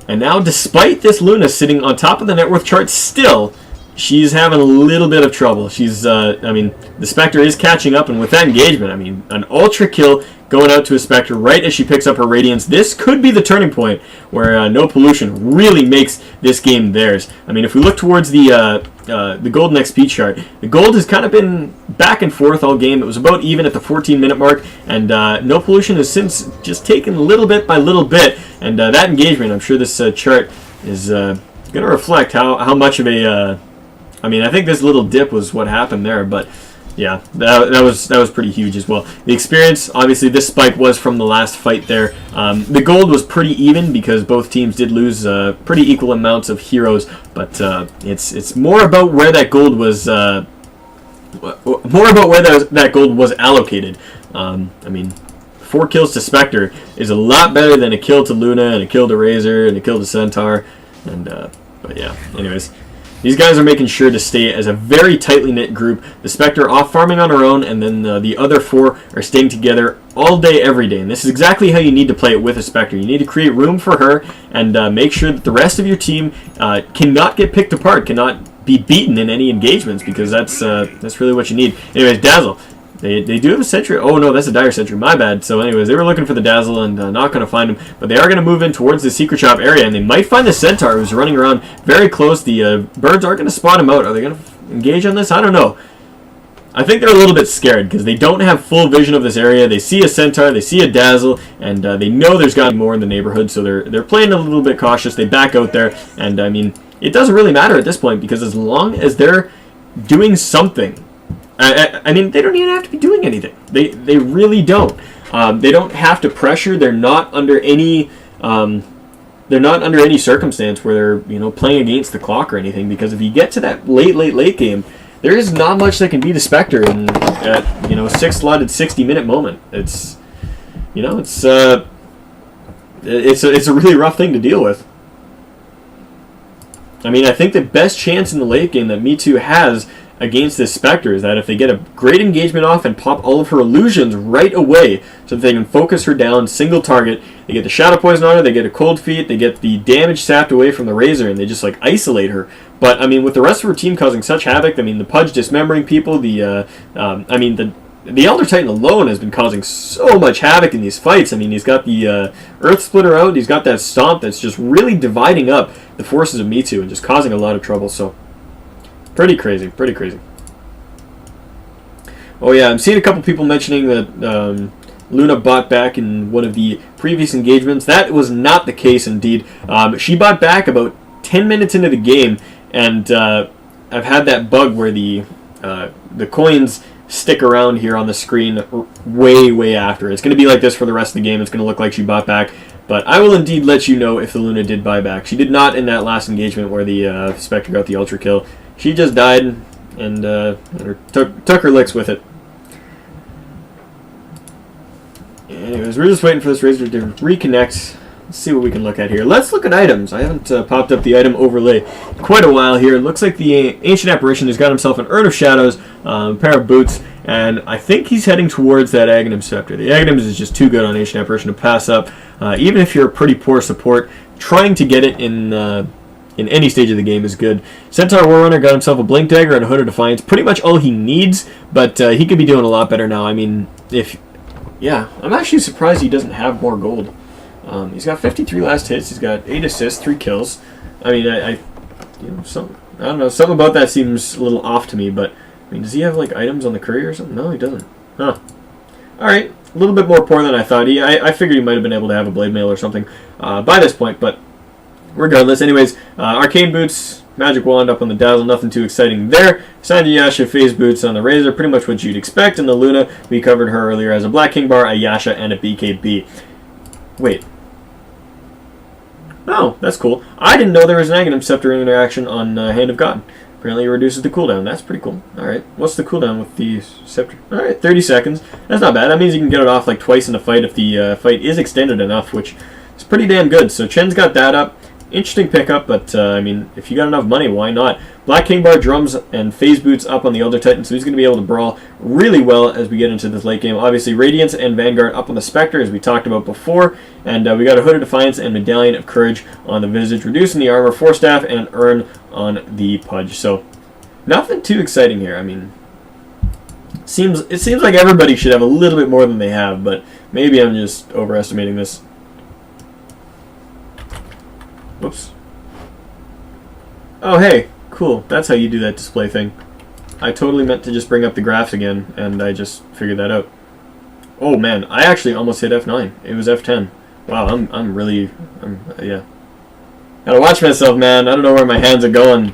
And now, despite this Luna sitting on top of the net worth chart still, she's having a little bit of trouble. She's, I mean, the Spectre is catching up, and with that engagement, I mean, an ultra kill going out to a Spectre right as she picks up her Radiance. This could be the turning point where No Pollution really makes this game theirs. I mean, if we look towards the golden XP chart, the gold has kind of been back and forth all game. It was about even at the 14-minute mark, and No Pollution has since just taken little bit by little bit, and that engagement, I'm sure this chart is going to reflect how much of a... I mean, I think this little dip was what happened there, but yeah, that was pretty huge as well. The experience, obviously, this spike was from the last fight there. The gold was pretty even because both teams did lose pretty equal amounts of heroes, but it's more about where that gold was that gold was allocated. I mean, 4 kills to Spectre is a lot better than a kill to Luna and a kill to Razor and a kill to Centaur, and but yeah, anyways. These guys are making sure to stay as a very tightly knit group. The Spectre off farming on her own, and then the other 4 are staying together all day, every day. And this is exactly how you need to play it with a Spectre. You need to create room for her and make sure that the rest of your team cannot get picked apart, cannot be beaten in any engagements, because that's really what you need. Anyways, Dazzle. They do have a sentry. Oh no, that's a dire sentry. My bad. So anyways, they were looking for the Dazzle and not going to find him. But they are going to move in towards the secret shop area, and they might find the Centaur who's running around very close. The birds are going to spot him out. Are they going to engage on this? I don't know. I think they're a little bit scared because they don't have full vision of this area. They see a Centaur, they see a Dazzle, and they know there's got to be more in the neighborhood. So they're playing a little bit cautious. They back out there, and I mean, it doesn't really matter at this point because as long as they're doing something. I mean, they don't even have to be doing anything. They really don't. They don't have to pressure. They're not under any circumstance where they're playing against the clock or anything. Because if you get to that late game, there is not much that can beat a Spectre in a 6 slotted 60-minute moment. It's a really rough thing to deal with. I mean, I think the best chance in the late game that Metu has against this Spectre is that if they get a great engagement off and pop all of her illusions right away so that they can focus her down, single target, they get the Shadow Poison on her, they get a Cold Feet, they get the damage sapped away from the Razor, and they just isolate her. But I mean, with the rest of her team causing such havoc, I mean, the Pudge dismembering people, the Elder Titan alone has been causing so much havoc in these fights. I mean, he's got the Earth Splitter out, he's got that Stomp that's just really dividing up the forces of Metu and just causing a lot of trouble, so pretty crazy, pretty crazy. Oh yeah, I'm seeing a couple people mentioning that Luna bought back in one of the previous engagements. That was not the case indeed. She bought back about 10 minutes into the game, and I've had that bug where the the coins stick around here on the screen way after. It's going to be like this for the rest of the game. It's going to look like she bought back. But I will indeed let you know if the Luna did buy back. She did not in that last engagement where the Spectre got the ultra kill. She just died and took her licks with it. Anyways, we're just waiting for this Razor to reconnect. Let's see what we can look at here. Let's look at items. I haven't popped up the item overlay quite a while here. It looks like the Ancient Apparition has got himself an Urn of Shadows, a pair of boots, and I think he's heading towards that Aghanim Scepter. The Aghanim is just too good on Ancient Apparition to pass up. Even if you're a pretty poor support, trying to get it in any stage of the game is good. Centaur Warrunner got himself a Blink Dagger and a Hood of Defiance. Pretty much all he needs, but he could be doing a lot better now. I mean, yeah, I'm actually surprised he doesn't have more gold. He's got 53 last hits. He's got 8 assists, 3 kills. I mean, I don't know. Something about that seems a little off to me. But I mean, does he have like items on the courier or something? No, he doesn't. Huh. All right, a little bit more poor than I thought. I figured he might have been able to have a blade mail or something by this point. But regardless, anyways, Arcane Boots, Magic Wand up on the Dazzle. Nothing too exciting there. Sanji Yasha Phase Boots on the Razor. Pretty much what you'd expect. And the Luna, we covered her earlier as a Black King Bar, a Yasha, and a BKB. Wait. Oh, that's cool. I didn't know there was an Aghanim Scepter interaction on Hand of God. Apparently it reduces the cooldown. That's pretty cool. Alright, what's the cooldown with the Scepter? Alright, 30 seconds. That's not bad. That means you can get it off like twice in a fight if the fight is extended enough, which is pretty damn good. So Chen's got that up. Interesting pickup, but I mean, if you got enough money, why not? Black King Bar, Drums, and Phase Boots up on the Elder Titan, so he's going to be able to brawl really well as we get into this late game. Obviously, Radiance and Vanguard up on the Spectre, as we talked about before, and we got a Hood of Defiance and Medallion of Courage on the Visage, reducing the armor, Force Staff, and Urn on the Pudge. So, nothing too exciting here. I mean, it seems like everybody should have a little bit more than they have, but maybe I'm just overestimating this. Whoops. Oh, hey. Cool. That's how you do that display thing. I totally meant to just bring up the graphs again, and I just figured that out. Oh, man. I actually almost hit F9. It was F10. Wow, yeah. Gotta watch myself, man. I don't know where my hands are going.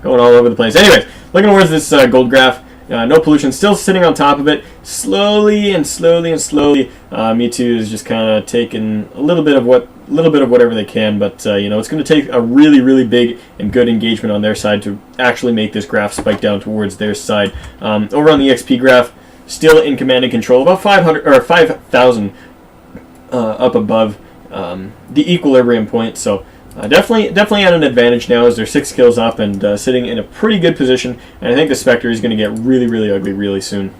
Going all over the place. Anyways, looking towards this gold graph. No pollution, still sitting on top of it. Slowly, Metu is just kind of taking a little bit of whatever they can, but you know, it's going to take a really big and good engagement on their side to actually make this graph spike down towards their side. Over on the XP graph, still in command and control, about 500 or 5,000 up above the equilibrium point. So. Definitely at an advantage now as they're 6 kills up and sitting in a pretty good position. And I think the Spectre is going to get really ugly really soon.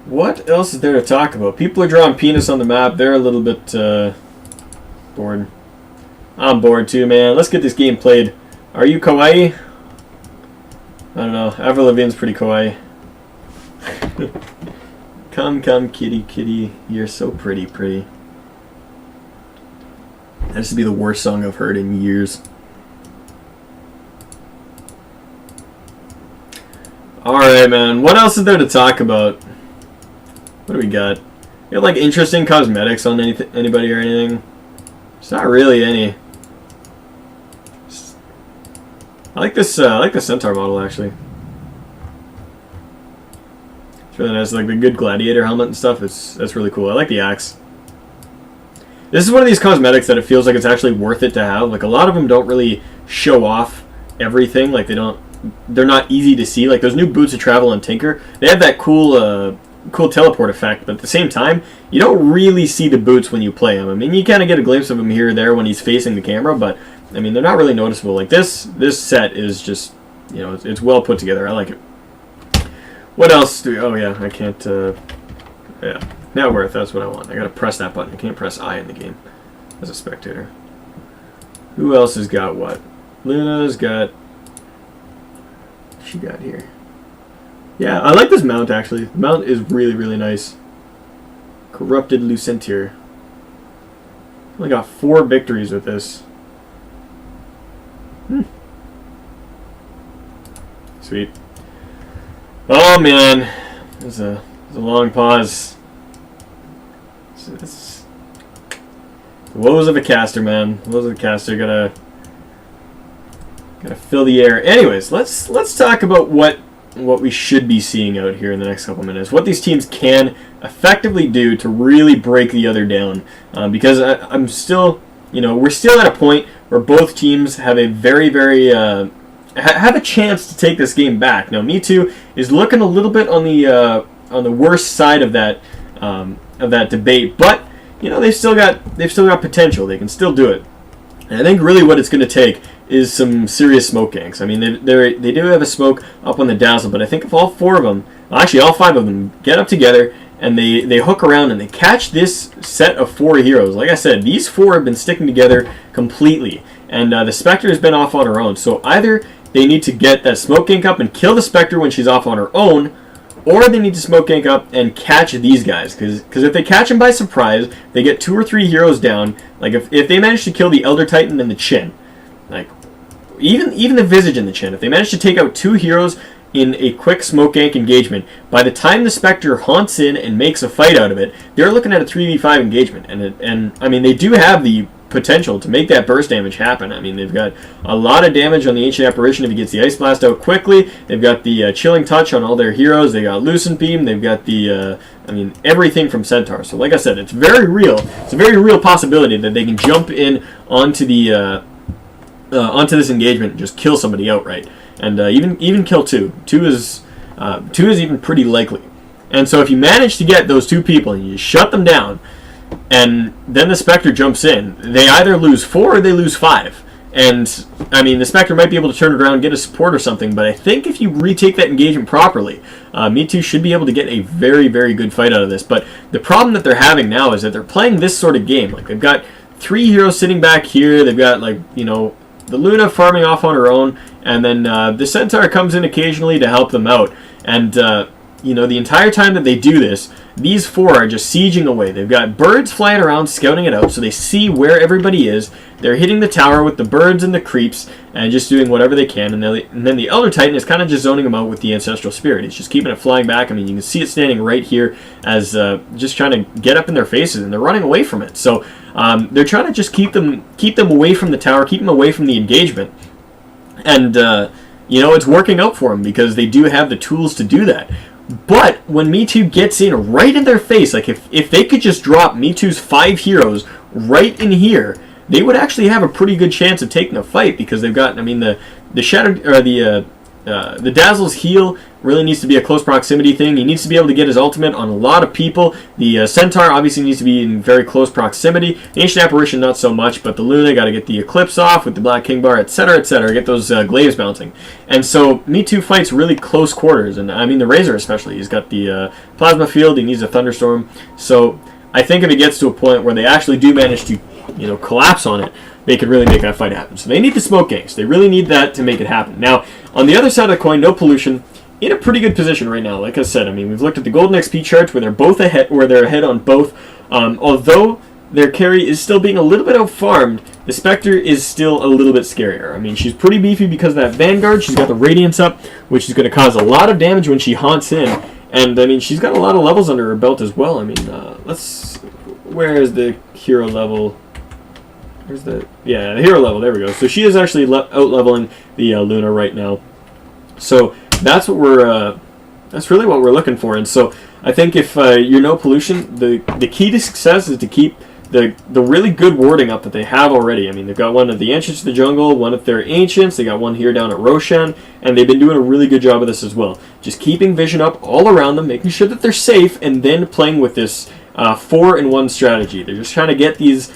What else is there to talk about? People are drawing penis on the map. They're a little bit bored. I'm bored too, man. Let's get this game played. Are you kawaii? I don't know. Avril Lavigne's pretty kawaii. Come, kitty, you're so pretty. That has to be the worst song I've heard in years. Alright, man. What else is there to talk about? What do we got? You got, like, interesting cosmetics on anybody or anything? It's not really any. I like the Centaur model, actually. Really nice, like the good gladiator helmet and stuff. That's really cool. I like the axe. This is one of these cosmetics that it feels like it's actually worth it to have. Like a lot of them don't really show off everything. Like they're not easy to see. Like those new boots of travel and Tinker, they have that cool teleport effect. But at the same time, you don't really see the boots when you play them. I mean, you kind of get a glimpse of them here or there when he's facing the camera, but I mean, they're not really noticeable. Like this set is just, you know, it's well put together. I like it. What else do we... Oh, yeah, I can't... yeah, net worth, that's what I want. I gotta press that button. I can't press I in the game as a spectator. Who else has got what? Luna's got... What's she got here? Yeah, I like this mount, actually. The mount is really nice. Corrupted Lucentier. Only got 4 victories with this. Sweet. Oh man, there's a long pause. It's the woes of a caster, man. The woes of a caster. Gotta fill the air. Anyways, let's talk about what we should be seeing out here in the next couple minutes. What these teams can effectively do to really break the other down. Because I'm still, we're still at a point where both teams have a very, very have a chance to take this game back. Now, Metu is looking a little bit on the worst side of that debate, but they've still got potential. They can still do it. And I think really what it's going to take is some serious smoke ganks. I mean, they do have a smoke up on the Dazzle, but I think if all four of them, actually all five of them, get up together and they hook around and they catch this set of four heroes. Like I said, these four have been sticking together completely, and the Spectre has been off on her own. So either they need to get that smoke gank up and kill the Spectre when she's off on her own, or they need to smoke gank up and catch these guys. Because if they catch them by surprise, they get 2 or 3 heroes down. Like if they manage to kill the Elder Titan and the Chin, like even the Visage and the Chin, if they manage to take out 2 heroes in a quick smoke gank engagement, by the time the Spectre haunts in and makes a fight out of it, they're looking at a 3v5 engagement. And I mean, they do have the potential to make that burst damage happen. I mean, they've got a lot of damage on the Ancient Apparition if he gets the Ice Blast out quickly. They've got the Chilling Touch on all their heroes. They got Lucent Beam. They've got the, everything from Centaur. So like I said, it's very real. It's a very real possibility that they can jump in onto the onto this engagement and just kill somebody outright. And even kill 2. 2 is even pretty likely. And so if you manage to get those 2 people and you shut them down, and then the Spectre jumps in, they either lose 4 or they lose 5. And, I mean, the Spectre might be able to turn it around and get a support or something, but I think if you retake that engagement properly, Metu should be able to get a very, very good fight out of this. But the problem that they're having now is that they're playing this sort of game. Like, they've got 3 heroes sitting back here, they've got, the Luna farming off on her own, and then the Centaur comes in occasionally to help them out. And, the entire time that they do this, these 4 are just sieging away. They've got birds flying around, scouting it out, so they see where everybody is. They're hitting the tower with the birds and the creeps, and just doing whatever they can. And then the Elder Titan is kind of just zoning them out with the Ancestral Spirit. He's just keeping it flying back. I mean, you can see it standing right here as just trying to get up in their faces, and they're running away from it. So they're trying to just keep them away from the tower, keep them away from the engagement. And, it's working out for them because they do have the tools to do that. But when Metu gets in right in their face, like if they could just drop Metu's 5 heroes right in here, they would actually have a pretty good chance of taking a fight because they've got, the Shattered, or the Dazzle's heal really needs to be a close proximity thing. He needs to be able to get his ultimate on a lot of people. The Centaur obviously needs to be in very close proximity. The Ancient Apparition not so much, but the Luna got to get the Eclipse off with the Black King Bar, etc., get those glaives bouncing. And so Metu fights really close quarters, and the Razor especially. He's got the Plasma Field, he needs a Thunderstorm. So I think if it gets to a point where they actually do manage to collapse on it, they could really make that fight happen. So they need the smoke ganks. They really need that to make it happen. Now, on the other side of the coin, No Pollution in a pretty good position right now. Like I said, we've looked at the Golden XP charts where they're both ahead, on both. Although their carry is still being a little bit out-farmed, the Spectre is still a little bit scarier. She's pretty beefy because of that Vanguard. She's got the Radiance up, which is going to cause a lot of damage when she haunts in. And, she's got a lot of levels under her belt as well. Where is the hero level? The hero level. There we go. So she is actually out-leveling the Luna right now. So that's really what we're looking for. And so I think if you're No Pollution, the key to success is to keep the really good warding up that they have already. They've got one of the Ancients of the Jungle, one of their Ancients, they got one here down at Roshan, and they've been doing a really good job of this as well. Just keeping vision up all around them, making sure that they're safe, and then playing with this 4-in-1 strategy. They're just trying to get these,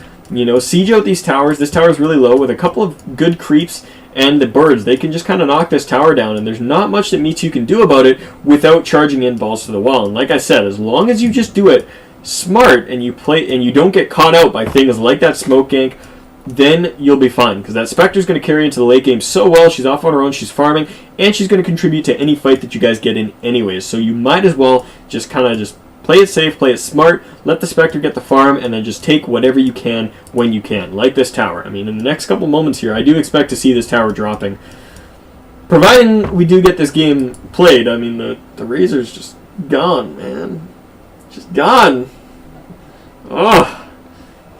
siege out these towers. This tower is really low with a couple of good creeps and the birds. They can just kind of knock this tower down, and there's not much that Metu can do about it without charging in balls to the wall. And like I said, as long as you just do it smart and you don't get caught out by things like that smoke gank, then you'll be fine. Because that Spectre's going to carry into the late game so well. She's off on her own, she's farming, and she's going to contribute to any fight that you guys get in anyways. So you might as well just kind of just play it safe, play it smart, let the Spectre get the farm, and then just take whatever you can when you can, like this tower. In the next couple moments here, I do expect to see this tower dropping. Providing we do get this game played, the Razor's just gone, man. Just gone. Oh,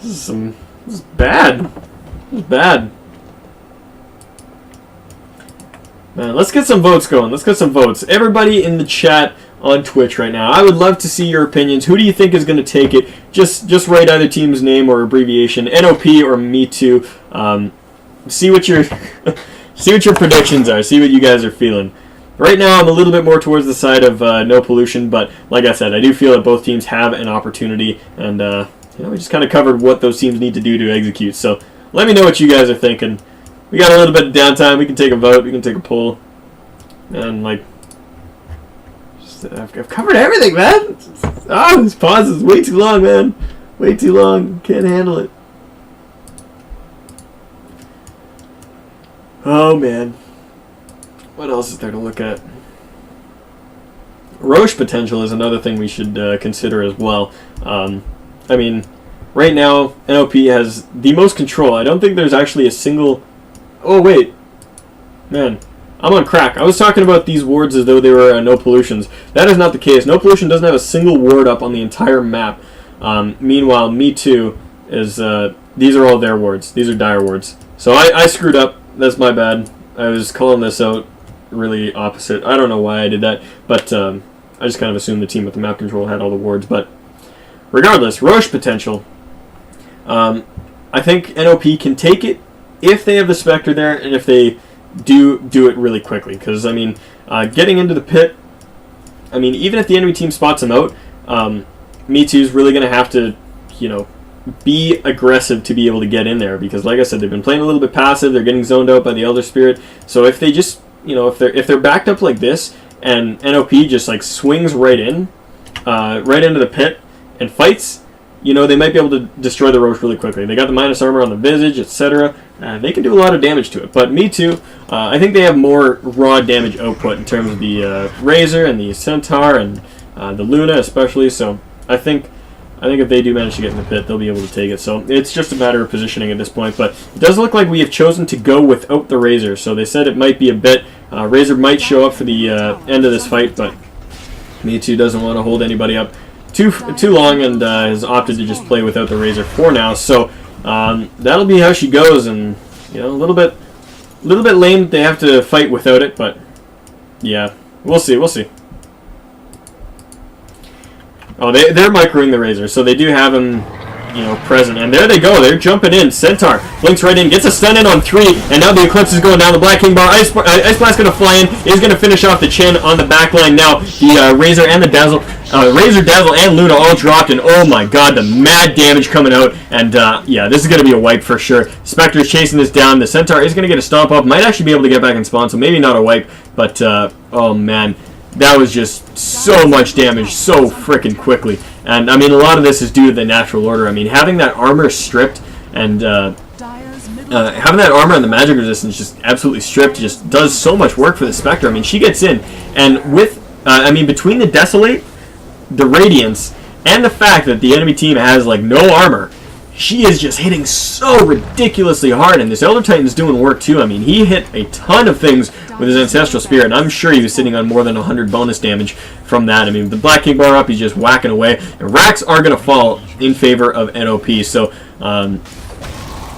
this is bad. This is bad. Man, let's get some votes going. Let's get some votes. Everybody in the chat on Twitch right now, I would love to see your opinions. Who do you think is going to take it? Just write either team's name or abbreviation, NOP or Metu. See what your see what your predictions are. See what you guys are feeling. Right now, I'm a little bit more towards the side of no pollution, but like I said, I do feel that both teams have an opportunity, and we just kind of covered what those teams need to do to execute. So let me know what you guys are thinking. We got a little bit of downtime. We can take a vote. We can take a poll. And, I've covered everything, man. This pause is way too long, man. Way too long. Can't handle it. Oh, man. What else is there to look at? Roche potential is another thing we should consider as well. I mean, right now, NOP has the most control. I don't think there's actually a single... Oh, wait. Man, I'm on crack. I was talking about these wards as though they were no pollutions. That is not the case. No pollution doesn't have a single ward up on the entire map. Meanwhile, Metu is... these are all their wards. These are dire wards. So I screwed up. That's my bad. I was calling this out really opposite. I don't know why I did that, but I just kind of assumed the team with the map control had all the wards. But regardless, Roche potential. I think NOP can take it if they have the Spectre there, and if they do it really quickly. Because, I mean, getting into the pit, I mean, even if the enemy team spots them out, Metu's really going to have to, be aggressive to be able to get in there. Because, like I said, they've been playing a little bit passive. They're getting zoned out by the Elder Spirit. So if they just, if they're backed up like this, and NOP just, swings right in, right into the pit, and fights, they might be able to destroy the Roche really quickly. They got the minus armor on the Visage, etc. They can do a lot of damage to it. But Metu, I think they have more raw damage output in terms of the Razor and the Centaur and the Luna especially. So I think if they do manage to get in the pit, they'll be able to take it. So it's just a matter of positioning at this point. But it does look like we have chosen to go without the Razor. So they said it might be a bit. Razor might show up for the end of this fight, but Metu doesn't want to hold anybody up too long, and has opted to just play without the Razor for now. So that'll be how she goes, and a little bit lame that they have to fight without it, but yeah, we'll see. Oh, they're microing the Razor, so they do have him, present. And there they go. They're jumping in. Centaur blinks right in, gets a stun in on 3, and now the Eclipse is going down. The Black King Bar. Ice Blast going to fly in. Is going to finish off the Chin on the back line now. The Razor and the Dazzle. Razor, Dazzle, and Luna all dropped, and oh my god, the mad damage coming out. And yeah, this is going to be a wipe for sure. Spectre is chasing this down. The Centaur is going to get a stomp up. Might actually be able to get back in spawn, so maybe not a wipe. But oh man, that was just so much damage so freaking quickly. And I mean, a lot of this is due to the natural order. I mean, having that armor stripped and having that armor and the magic resistance just absolutely stripped just does so much work for the Spectre. I mean, she gets in, and with between the Desolate, the Radiance, and the fact that the enemy team has no armor, she is just hitting so ridiculously hard, and this Elder Titan's doing work too. I mean, he hit a ton of things with his Ancestral Spear, and I'm sure he was sitting on more than 100 bonus damage from that. I mean, with the Black King Bar up, he's just whacking away, and racks are going to fall in favor of NOP. So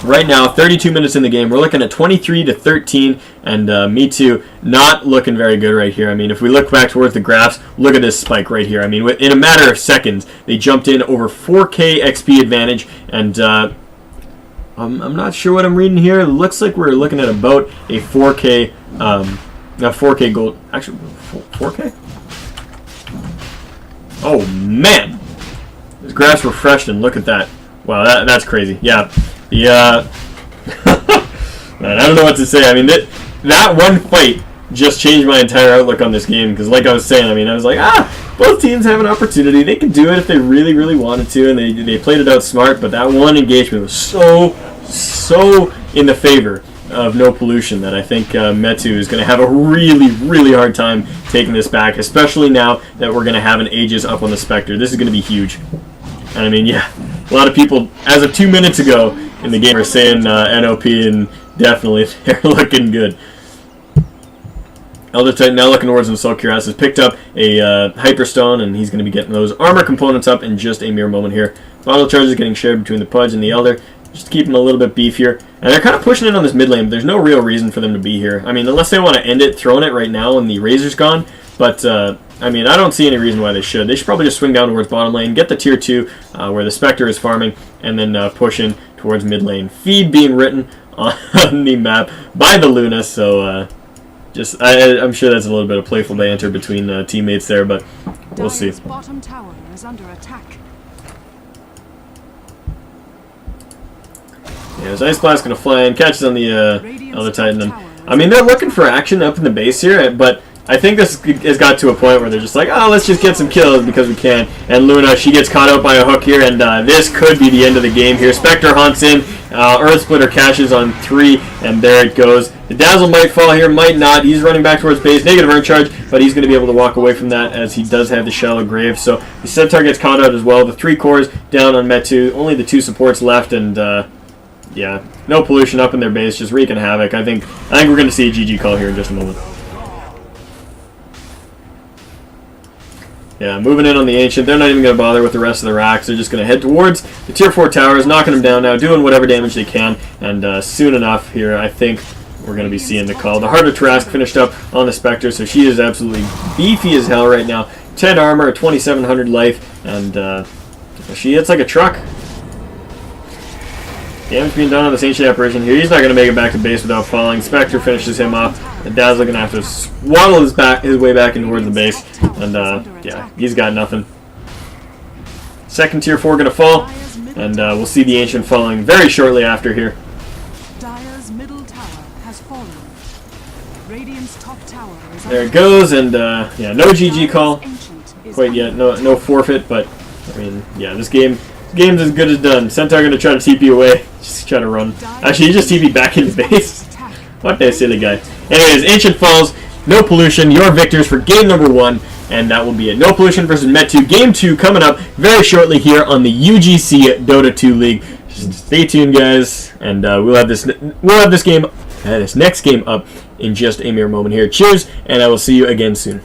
right now, 32 minutes in the game, we're looking at 23-13, and Metu not looking very good right here. I mean, if we look back towards the graphs, look at this spike right here. I mean, in a matter of seconds, they jumped in over 4k XP advantage, and I'm not sure what I'm reading here. It looks like we're looking at about a 4k, 4k gold. Actually, 4k? Oh man, this graph's refreshed, and look at that. Wow, that's crazy. Yeah. Man, I don't know what to say. I mean, that one fight just changed my entire outlook on this game, because like I was saying, I mean, I was like, both teams have an opportunity. They can do it if they really, really wanted to, and they played it out smart, but that one engagement was so in the favor of no pollution that I think Metu is going to have a really, really hard time taking this back, especially now that we're going to have an Aegis up on the Spectre. This is going to be huge. And I mean, yeah, a lot of people, as of 2 minutes ago in the game, are saying NOP, and definitely they're looking good. Elder Titan now looking towards himself. Cuirass has picked up a Hyperstone, and he's going to be getting those armor components up in just a mere moment here. Bottle charge is getting shared between the Pudge and the Elder. just to keep them a little bit beefier. And they're kind of pushing in on this mid lane, but there's no real reason for them to be here. I mean, unless they want to end it, throwing it right now when the Razor's gone. But, I mean, I don't see any reason why they should. They should probably just swing down towards bottom lane, get the tier 2 where the Spectre is farming, and then push in towards mid lane. Feed being written on the map by the Luna, so I'm sure that's a little bit of playful banter between teammates there, but we'll see. Dire's bottom tower is under attack. Yeah, his Ice Blast going to fly in, catches on the other Titan. And, I mean, they're looking for action up in the base here, but I think this has got to a point where they're just like, oh, let's just get some kills because we can. And Luna, she gets caught out by a hook here, and this could be the end of the game here. Spectre hunts in, Earth Splitter cashes on 3, and there it goes. The Dazzle might fall here, might not. He's running back towards base, negative Earn Charge, but he's going to be able to walk away from that as he does have the Shallow Grave. So the Centaur gets caught out as well. The 3 cores down on Metu, only the 2 supports left, and yeah, no pollution up in their base, just wreaking havoc. I think we're going to see a GG call here in just a moment. Yeah, moving in on the Ancient. They're not even going to bother with the rest of the racks. They're just going to head towards the tier 4 towers, knocking them down now, doing whatever damage they can. And soon enough here, I think we're going to be seeing the call. The Heart of Trask finished up on the Spectre, so she is absolutely beefy as hell right now. 10 armor, 2700 life, and she hits like a truck. Damage being done on this Ancient Apparition here. He's not going to make it back to base without falling. Spectre finishes him off. And Dazzle going to have to swaddle his way back in towards the base. And, yeah, he's got nothing. Second tier 4 going to fall. And we'll see the Ancient falling very shortly after here. Dire's middle tower has fallen. Radiant's top tower is There it goes. And, yeah, no GG call quite yet. No forfeit. But, I mean, yeah, this game's as good as done. Centaur going to try to TP away. Just try to run. Actually, he just TP'd back into base. What a silly guy. Anyways, Ancient falls. No pollution. Your victors for game number 1. And that will be it. No pollution versus Metu. Game 2 coming up very shortly here on the UGC Dota 2 League. Just stay tuned, guys. And we'll have this next game up in just a mere moment here. Cheers, and I will see you again soon.